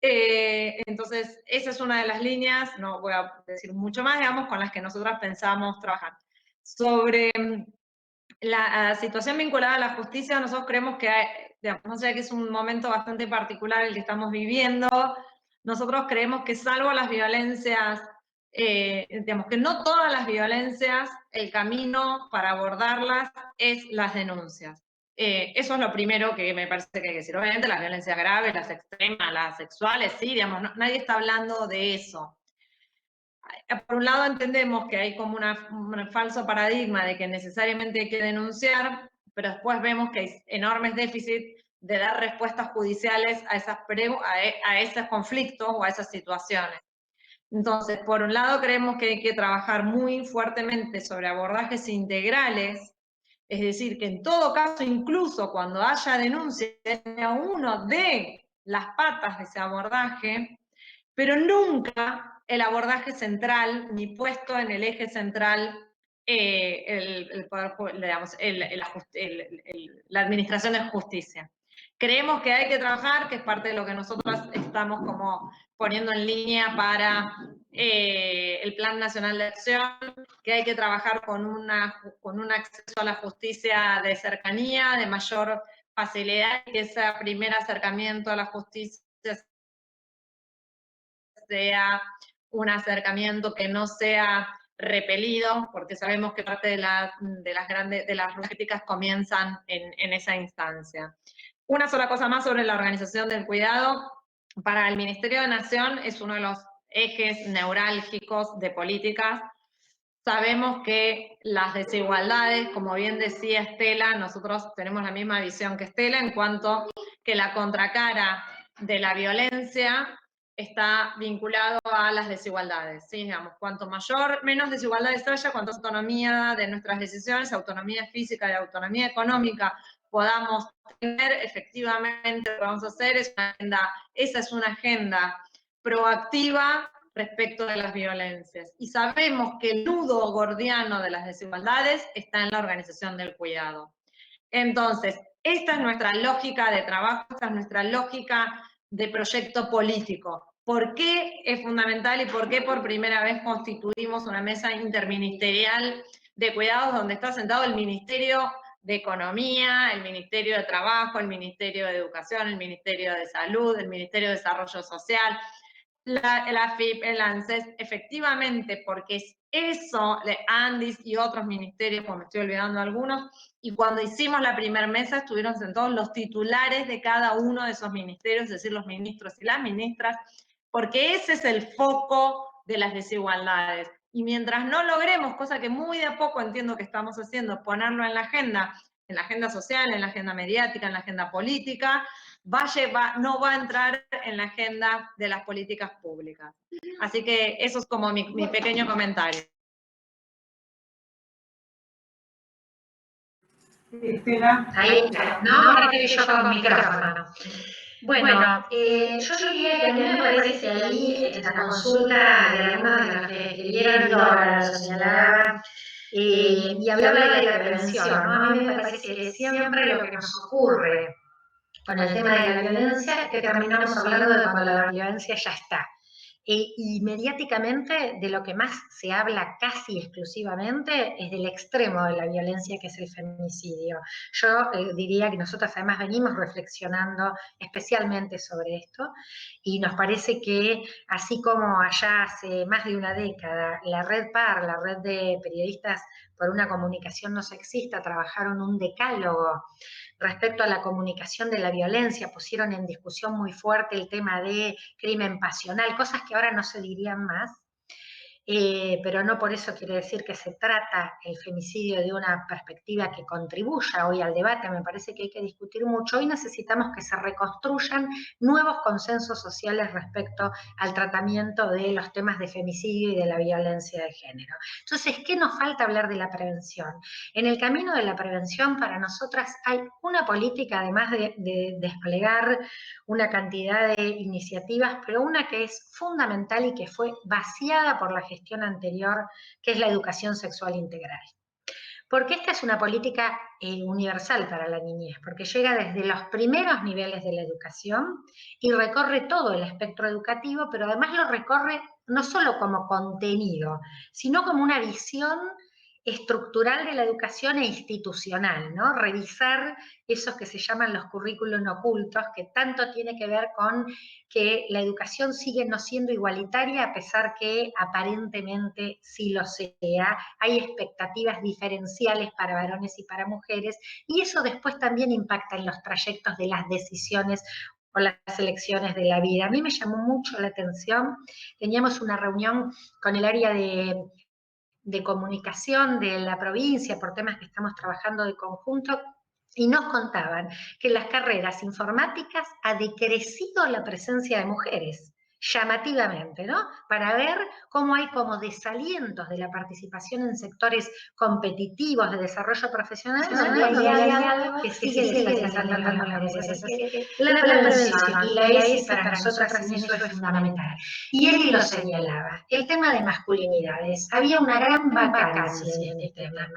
Entonces, esa es una de las líneas, no voy a decir mucho más, digamos, con las que nosotras pensamos trabajar. Sobre la situación vinculada a la justicia, nosotros creemos que, digamos, no sé, que es un momento bastante particular el que estamos viviendo. Nosotros creemos que salvo las violencias, digamos que no todas las violencias, el camino para abordarlas es las denuncias. Eso es lo primero que me parece que hay que decir. Obviamente las violencias graves, las extremas, las sexuales, sí, digamos, nadie está hablando de eso. Por un lado entendemos que hay como un falso paradigma de que necesariamente hay que denunciar, pero después vemos que hay enormes déficits de dar respuestas judiciales a esos conflictos o a esas situaciones. Entonces, por un lado creemos que hay que trabajar muy fuertemente sobre abordajes integrales, es decir, que en todo caso, incluso cuando haya denuncia a uno de las patas de ese abordaje, pero nunca el abordaje central, ni puesto en el eje central la administración de justicia. Creemos que hay que trabajar, que es parte de lo que nosotros estamos como poniendo en línea para el Plan Nacional de Acción, que hay que trabajar con un acceso a la justicia de cercanía, de mayor facilidad, que ese primer acercamiento a la justicia sea un acercamiento que no sea repelido, porque sabemos que parte de las críticas comienzan en esa instancia. Una sola cosa más sobre la organización del cuidado. Para el Ministerio de Nación es uno de los ejes neurálgicos de políticas. Sabemos que las desigualdades, como bien decía Estela, nosotros tenemos la misma visión que Estela en cuanto que la contracara de la violencia está vinculado a las desigualdades, ¿sí? Digamos, cuanto menos desigualdades haya, cuanto autonomía de nuestras decisiones, autonomía física y autonomía económica podamos tener, efectivamente lo que vamos a hacer esa es una agenda proactiva respecto de las violencias. Y sabemos que el nudo gordiano de las desigualdades está en la organización del cuidado. Entonces, esta es nuestra lógica de trabajo, esta es nuestra lógica de proyecto político. ¿Por qué es fundamental y por qué por primera vez constituimos una mesa interministerial de cuidados donde está sentado el Ministerio de Economía, el Ministerio de Trabajo, el Ministerio de Educación, el Ministerio de Salud, el Ministerio de Desarrollo Social, la AFIP, el ANSES, efectivamente, porque es eso, de ANDIS y otros ministerios, como me estoy olvidando algunos, y cuando hicimos la primera mesa estuvieron sentados los titulares de cada uno de esos ministerios, es decir, los ministros y las ministras, porque ese es el foco de las desigualdades. Y mientras no logremos, cosa que muy de a poco entiendo que estamos haciendo, ponerlo en la agenda social, en la agenda mediática, en la agenda política, no va a entrar en la agenda de las políticas públicas. Así que eso es como mi pequeño comentario. Estela. Ahí está, ¿no? Ahora estoy yo con micrófono. Bueno, yo diría que a mí me parece que ahí en la consulta de algunos de los que escribieron, Dora lo señalaba, y hablaba de la prevención, ¿no? A mí me parece que siempre lo que nos ocurre con el tema de la violencia es que terminamos hablando de cuando la violencia ya está. y mediáticamente de lo que más se habla casi exclusivamente es del extremo de la violencia que es el feminicidio. Yo diría que nosotros además venimos reflexionando especialmente sobre esto y nos parece que así como allá hace más de una década la Red PAR, la red de periodistas por una comunicación no sexista, trabajaron un decálogo respecto a la comunicación de la violencia, pusieron en discusión muy fuerte el tema de crimen pasional, cosas que ahora no se dirían más, pero no por eso quiere decir que se trata el femicidio de una perspectiva que contribuya hoy al debate. Me parece que hay que discutir mucho. Hoy necesitamos que se reconstruyan nuevos consensos sociales respecto al tratamiento de los temas de femicidio y de la violencia de género. Entonces, ¿qué nos falta hablar de la prevención? En el camino de la prevención, para nosotras hay una política, además de desplegar una cantidad de iniciativas, pero una que es fundamental y que fue vaciada por la gestión anterior, que es la educación sexual integral. Porque esta es una política universal para la niñez, porque llega desde los primeros niveles de la educación y recorre todo el espectro educativo, pero además lo recorre no solo como contenido, sino como una visión estructural de la educación e institucional, ¿no? Revisar esos que se llaman los currículum ocultos, que tanto tiene que ver con que la educación sigue no siendo igualitaria, a pesar que aparentemente sí lo sea. Hay expectativas diferenciales para varones y para mujeres, y eso después también impacta en los trayectos de las decisiones o las elecciones de la vida. A mí me llamó mucho la atención, teníamos una reunión con el área de comunicación de la provincia por temas que estamos trabajando de conjunto, y nos contaban que en las carreras informáticas ha decrecido la presencia de mujeres, llamativamente, ¿no? Para ver cómo hay como desalientos de la participación en sectores competitivos de desarrollo profesional, donde hay algo que se sigue desalientando en las mujeres. Así que la prevención y la ESI para nosotras en eso es fundamental. Y él lo señalaba, el tema de masculinidades, había una gran vacancia en este tema.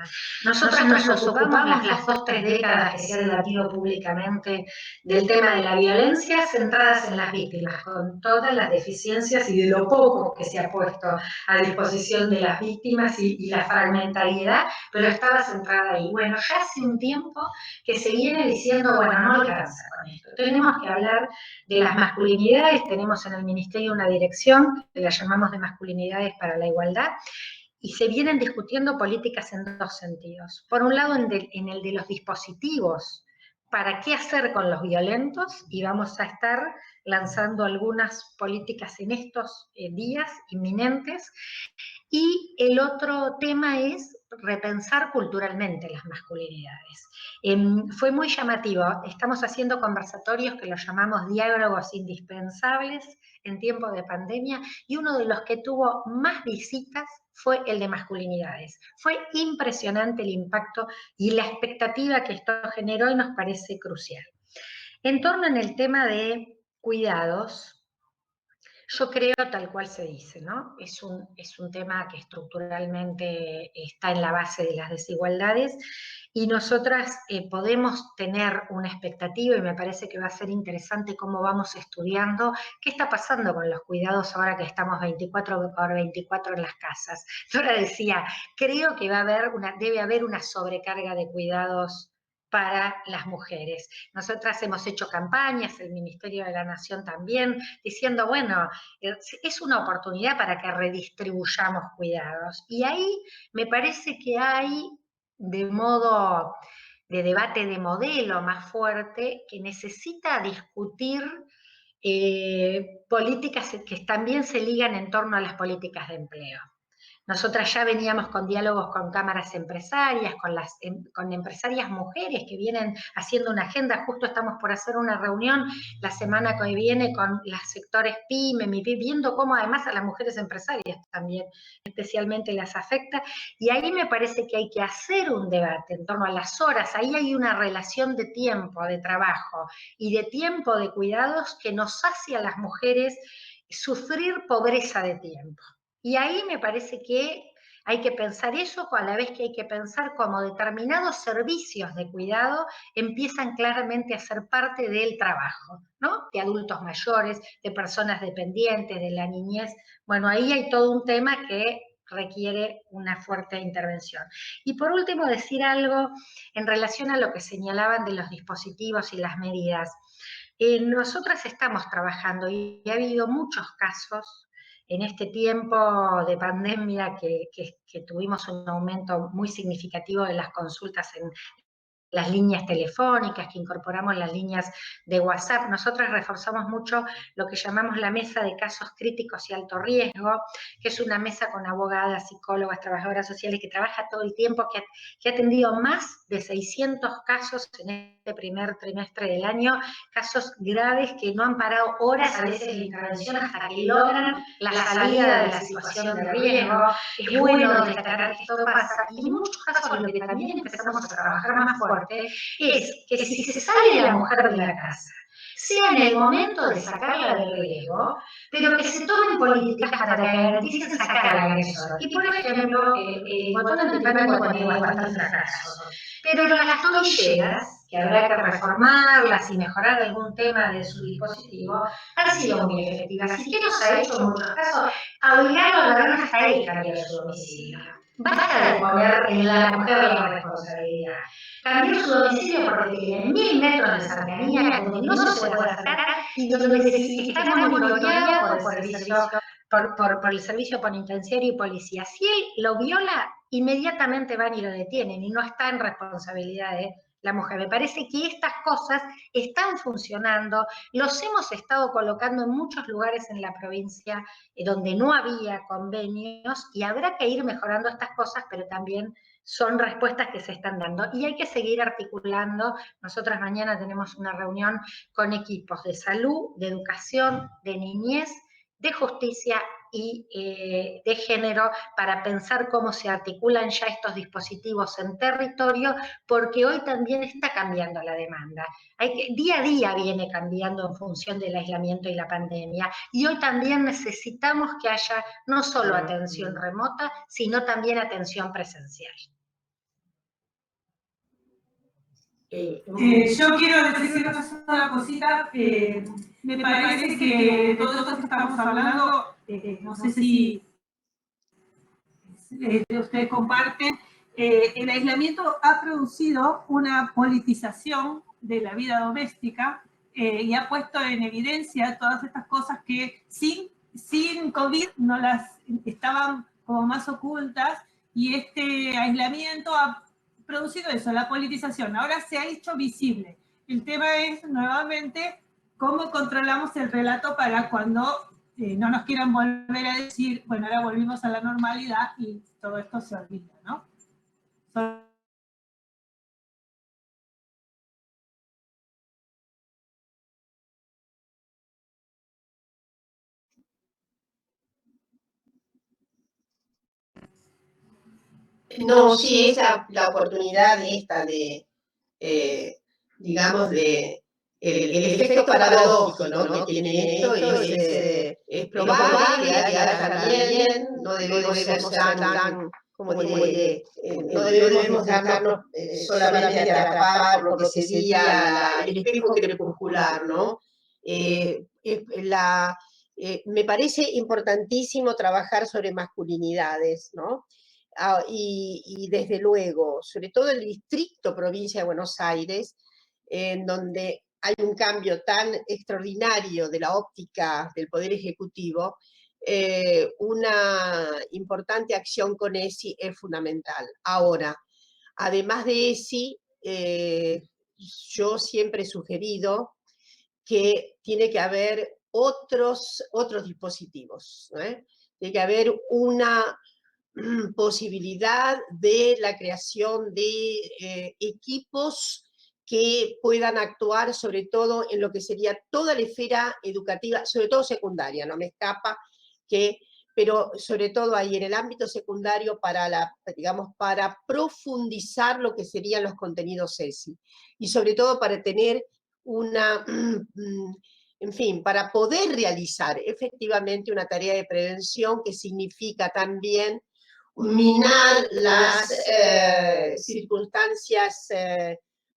Nosotras nos ocupamos las 2-3 décadas que se ha debatido públicamente del tema de la violencia, centradas en las víctimas, con todas las deficiencias y de lo poco que se ha puesto a disposición de las víctimas y la fragmentariedad, pero estaba centrada ahí. Bueno, ya hace un tiempo que se viene diciendo, bueno, no alcanza con esto, tenemos que hablar de las masculinidades. Tenemos en el Ministerio una dirección que la llamamos de masculinidades para la igualdad, y se vienen discutiendo políticas en dos sentidos. Por un lado, en el de los dispositivos, para qué hacer con los violentos, y vamos a estar lanzando algunas políticas en estos días inminentes. Y el otro tema es repensar culturalmente las masculinidades. Fue muy llamativo, estamos haciendo conversatorios que los llamamos diálogos indispensables en tiempo de pandemia, y uno de los que tuvo más visitas fue el de masculinidades. Fue impresionante el impacto y la expectativa que esto generó, y nos parece crucial. En torno en el tema de cuidados, yo creo tal cual se dice, ¿no? Es un tema que estructuralmente está en la base de las desigualdades, y nosotras podemos tener una expectativa, y me parece que va a ser interesante cómo vamos estudiando qué está pasando con los cuidados ahora que estamos 24/24 en las casas. Dora decía, creo que debe haber una sobrecarga de cuidados para las mujeres. Nosotras hemos hecho campañas, el Ministerio de la Nación también, diciendo, bueno, es una oportunidad para que redistribuyamos cuidados. Y ahí me parece que hay, de modo de debate de modelo más fuerte, que necesita discutir políticas que también se ligan en torno a las políticas de empleo. Nosotras ya veníamos con diálogos con cámaras empresarias, con empresarias mujeres que vienen haciendo una agenda. Justo estamos por hacer una reunión la semana que viene con los sectores PYME, MIPYME, viendo cómo además a las mujeres empresarias también especialmente las afecta. Y ahí me parece que hay que hacer un debate en torno a las horas. Ahí hay una relación de tiempo, de trabajo y de tiempo de cuidados que nos hace a las mujeres sufrir pobreza de tiempo. Y ahí me parece que Hay que pensar eso a la vez que hay que pensar cómo determinados servicios de cuidado empiezan claramente a ser parte del trabajo, ¿no? De adultos mayores, de personas dependientes, de la niñez. Bueno, ahí hay todo un tema que requiere una fuerte intervención. Y por último, decir algo en relación a lo que señalaban de los dispositivos y las medidas. Nosotras estamos trabajando y ha habido muchos casos en este tiempo de pandemia que tuvimos un aumento muy significativo de las consultas en las líneas telefónicas, que incorporamos las líneas de WhatsApp. Nosotros reforzamos mucho lo que llamamos la mesa de casos críticos y alto riesgo, que es una mesa con abogadas, psicólogas, trabajadoras sociales, que trabaja todo el tiempo, que ha atendido más de 600 casos en este primer trimestre del año, casos graves que no han parado horas a veces de intervención hasta que logran la salida de la situación de riesgo. Es bueno destacar que esto pasa, y en muchos casos lo que también empezamos a trabajar más fuerte es que si se sale la mujer de la casa, sea en el momento de sacarla del riesgo, pero que se tomen políticas para que garanticen sacar al agresor. Y por ejemplo, el botón antipánico ha tenido bastante fracaso. Pero las tobilleras, que habrá que reformarlas y mejorar algún tema de su dispositivo, han sido muy efectivas. ¿Y qué nos ha hecho en muchos casos? Obligar a la varón hasta ir a cambiar su domicilio. Basta de poner en la mujer la responsabilidad. Cambiar su domicilio porque tiene 1000 metros de cercanía donde no se puede acercar y donde está monitoreado por el servicio penitenciario y policía. Si él lo viola, inmediatamente van y lo detienen y no está en responsabilidad de la mujer. Me parece que estas cosas están funcionando, los hemos estado colocando en muchos lugares en la provincia donde no había convenios y habrá que ir mejorando estas cosas, pero también son respuestas que se están dando y hay que seguir articulando. Nosotras mañana tenemos una reunión con equipos de salud, de educación, de niñez, de justicia y de género para pensar cómo se articulan ya estos dispositivos en territorio, porque hoy también está cambiando la demanda. Día a día viene cambiando en función del aislamiento y la pandemia, y hoy también necesitamos que haya no solo atención remota, sino también atención presencial. Yo quiero decir una sola cosita. Me parece que todo esto que estamos hablando, no sé si ustedes comparten, el aislamiento ha producido una politización de la vida doméstica y ha puesto en evidencia todas estas cosas que sin COVID no las estaban como más ocultas, y este aislamiento ha producido eso, la politización. Ahora se ha hecho visible. El tema es, nuevamente, cómo controlamos el relato para cuando no nos quieran volver a decir, bueno, ahora volvimos a la normalidad y todo esto se olvida, ¿no? No, sí, es la oportunidad esta de, digamos, de el efecto paradójico, ¿no?, que tiene esto, es probable que haya también, no debemos ser tan como diré, no debemos dejarnos solamente atrapar por lo que sería el espejo crepuscular, ¿no? Me parece importantísimo trabajar sobre masculinidades, ¿no? Y desde luego, sobre todo el distrito provincia de Buenos Aires, en donde hay un cambio tan extraordinario de la óptica del Poder Ejecutivo, una importante acción con ESI es fundamental. Ahora, además de ESI, yo siempre he sugerido que tiene que haber otros dispositivos, ¿eh? Tiene que haber una posibilidad de la creación de equipos que puedan actuar sobre todo en lo que sería toda la esfera educativa, sobre todo secundaria, no me escapa pero sobre todo ahí en el ámbito secundario digamos, para profundizar lo que serían los contenidos ESI, y sobre todo para tener en fin, para poder realizar efectivamente una tarea de prevención que significa también minar las circunstancias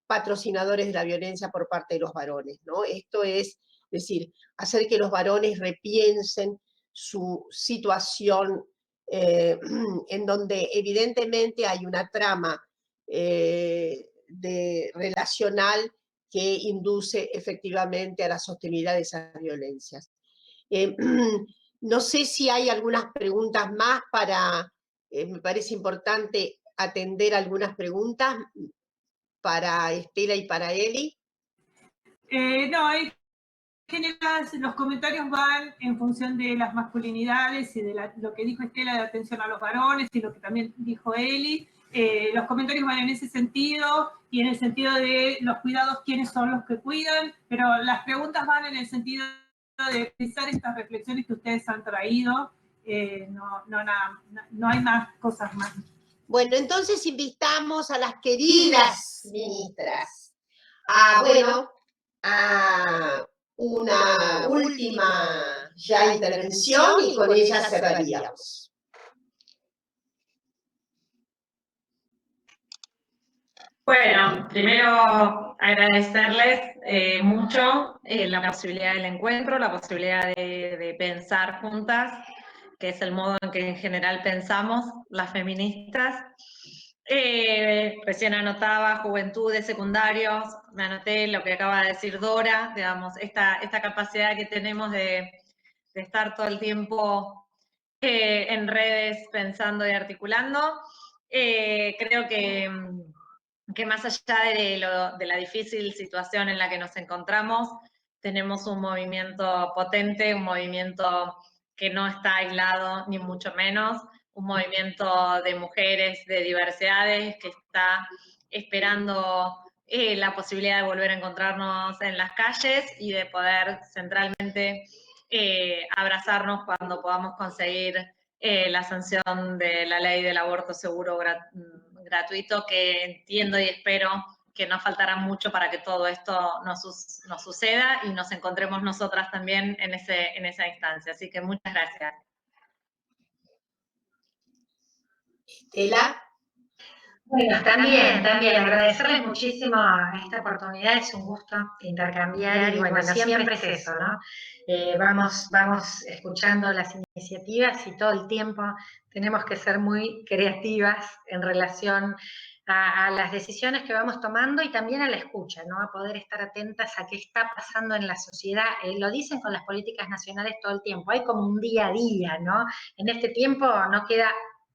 patrocinadores de la violencia por parte de los varones, ¿no? Esto es decir, hacer que los varones repiensen su situación en donde evidentemente hay una trama relacional que induce efectivamente a la sostenibilidad de esas violencias. No sé si hay algunas preguntas más para, me parece importante atender algunas preguntas para Estela y para Eli. No, en general los comentarios van en función de las masculinidades y de lo que dijo Estela de atención a los varones y lo que también dijo Eli. Los comentarios van en ese sentido y en el sentido de los cuidados, quiénes son los que cuidan, pero las preguntas van en el sentido de pensar estas reflexiones que ustedes han traído. No hay más cosas más. Bueno, entonces invitamos a las queridas ministras a una última ya intervención y con ella cerraríamos. Bueno, primero agradecerles mucho la posibilidad del encuentro, la posibilidad de pensar juntas, que es el modo en que en general pensamos las feministas. Recién anotaba juventudes, secundarios, me anoté lo que acaba de decir Dora, digamos, esta capacidad que tenemos de estar todo el tiempo en redes pensando y articulando. Creo que más allá de la difícil situación en la que nos encontramos, tenemos un movimiento potente, un movimiento que no está aislado, ni mucho menos, un movimiento de mujeres, de diversidades, que está esperando la posibilidad de volver a encontrarnos en las calles y de poder centralmente abrazarnos cuando podamos conseguir la sanción de la ley del aborto seguro gratuito, que entiendo y espero que no faltará mucho para que todo esto nos suceda y nos encontremos nosotras también en esa instancia. Así que muchas gracias. Estela. Bueno, también agradecerles muchísimo esta oportunidad, es un gusto intercambiar y bueno, siempre es eso, ¿no? Vamos escuchando las iniciativas y todo el tiempo tenemos que ser muy creativas en relación a las decisiones que vamos tomando y también a la escucha, ¿no? A poder estar atentas a qué está pasando en la sociedad. Lo dicen con las políticas nacionales todo el tiempo, hay como un día a día, ¿no? En este tiempo no queda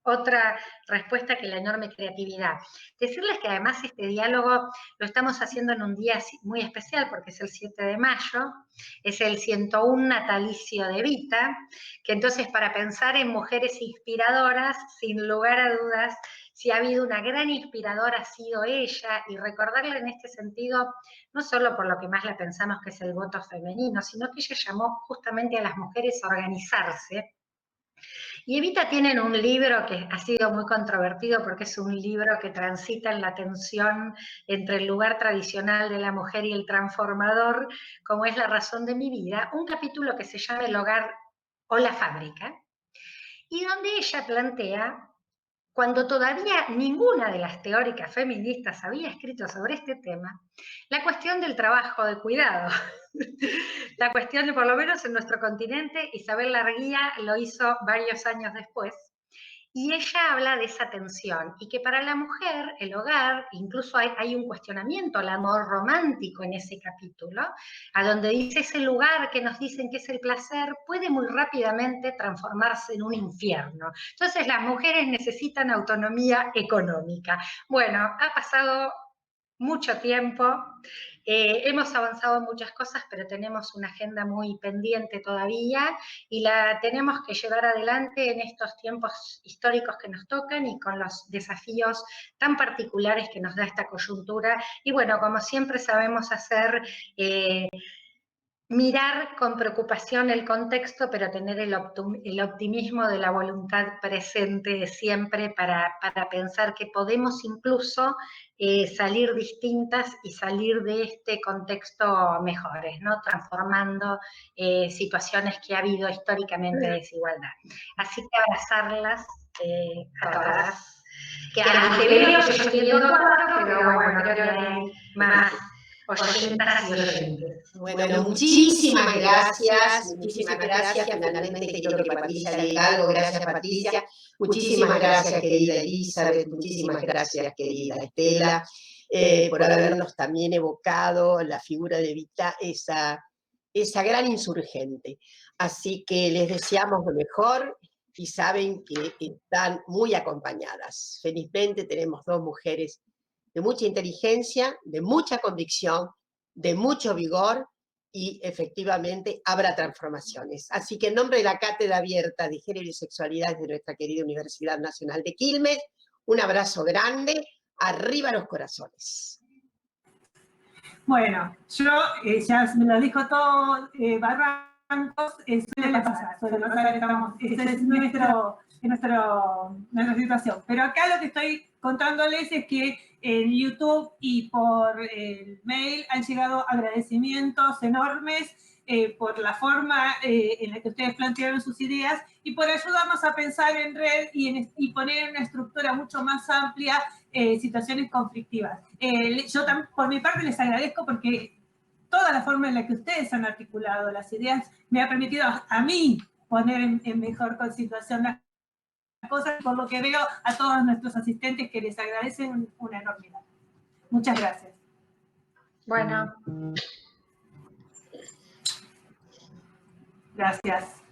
otra respuesta que la enorme creatividad. Decirles que además este diálogo lo estamos haciendo en un día muy especial porque es el 7 de mayo, es el 101 natalicio de Evita, que entonces para pensar en mujeres inspiradoras, sin lugar a dudas, si ha habido una gran inspiradora ha sido ella, y recordarla en este sentido, no solo por lo que más la pensamos que es el voto femenino, sino que ella llamó justamente a las mujeres a organizarse. Y Evita tienen un libro que ha sido muy controvertido porque es un libro que transita en la tensión entre el lugar tradicional de la mujer y el transformador, como es La razón de mi vida, un capítulo que se llama El hogar o la fábrica, y donde ella plantea, cuando todavía ninguna de las teóricas feministas había escrito sobre este tema, la cuestión del trabajo de cuidado. La cuestión, por lo menos en nuestro continente, Isabel Larguía lo hizo varios años después, y ella habla de esa tensión, y que para la mujer, el hogar, incluso hay un cuestionamiento al amor romántico en ese capítulo, a donde dice ese lugar que nos dicen que es el placer, puede muy rápidamente transformarse en un infierno. Entonces las mujeres necesitan autonomía económica. Bueno, ha pasado mucho tiempo, hemos avanzado en muchas cosas, pero tenemos una agenda muy pendiente todavía y la tenemos que llevar adelante en estos tiempos históricos que nos tocan y con los desafíos tan particulares que nos da esta coyuntura. Y bueno, como siempre sabemos hacer, mirar con preocupación el contexto, pero tener el optimismo de la voluntad presente siempre para pensar que podemos incluso salir distintas y salir de este contexto mejores, ¿no? Transformando situaciones que ha habido históricamente de desigualdad. Así que abrazarlas a todas. Que anteveo que yo estoy viendo cuatro, pero bueno, creo que hay más oyentas y oyentes. Bueno, muchísimas gracias, finalmente creo que Patricia diga algo, gracias Patricia, muchísimas gracias querida Elizabeth, muchísimas gracias querida Estela, por habernos también evocado la figura de Evita, esa gran insurgente. Así que les deseamos lo mejor y saben que están muy acompañadas. Felizmente tenemos dos mujeres de mucha inteligencia, de mucha convicción, de mucho vigor, y efectivamente habrá transformaciones. Así que en nombre de la Cátedra Abierta de Género y Sexualidad de nuestra querida Universidad Nacional de Quilmes, un abrazo grande, arriba los corazones. Bueno, yo ya me lo dijo todo Barrancos, suele pasar, esa es nuestra situación. Pero acá lo que estoy contándoles es que en YouTube y por el mail han llegado agradecimientos enormes por la forma en la que ustedes plantearon sus ideas y por ayudarnos a pensar en red y poner en una estructura mucho más amplia situaciones conflictivas. Yo por mi parte les agradezco porque toda la forma en la que ustedes han articulado las ideas me ha permitido a mí poner en mejor situación las cosas, por lo que veo a todos nuestros asistentes que les agradecen una enormidad. Muchas gracias. Bueno. Gracias.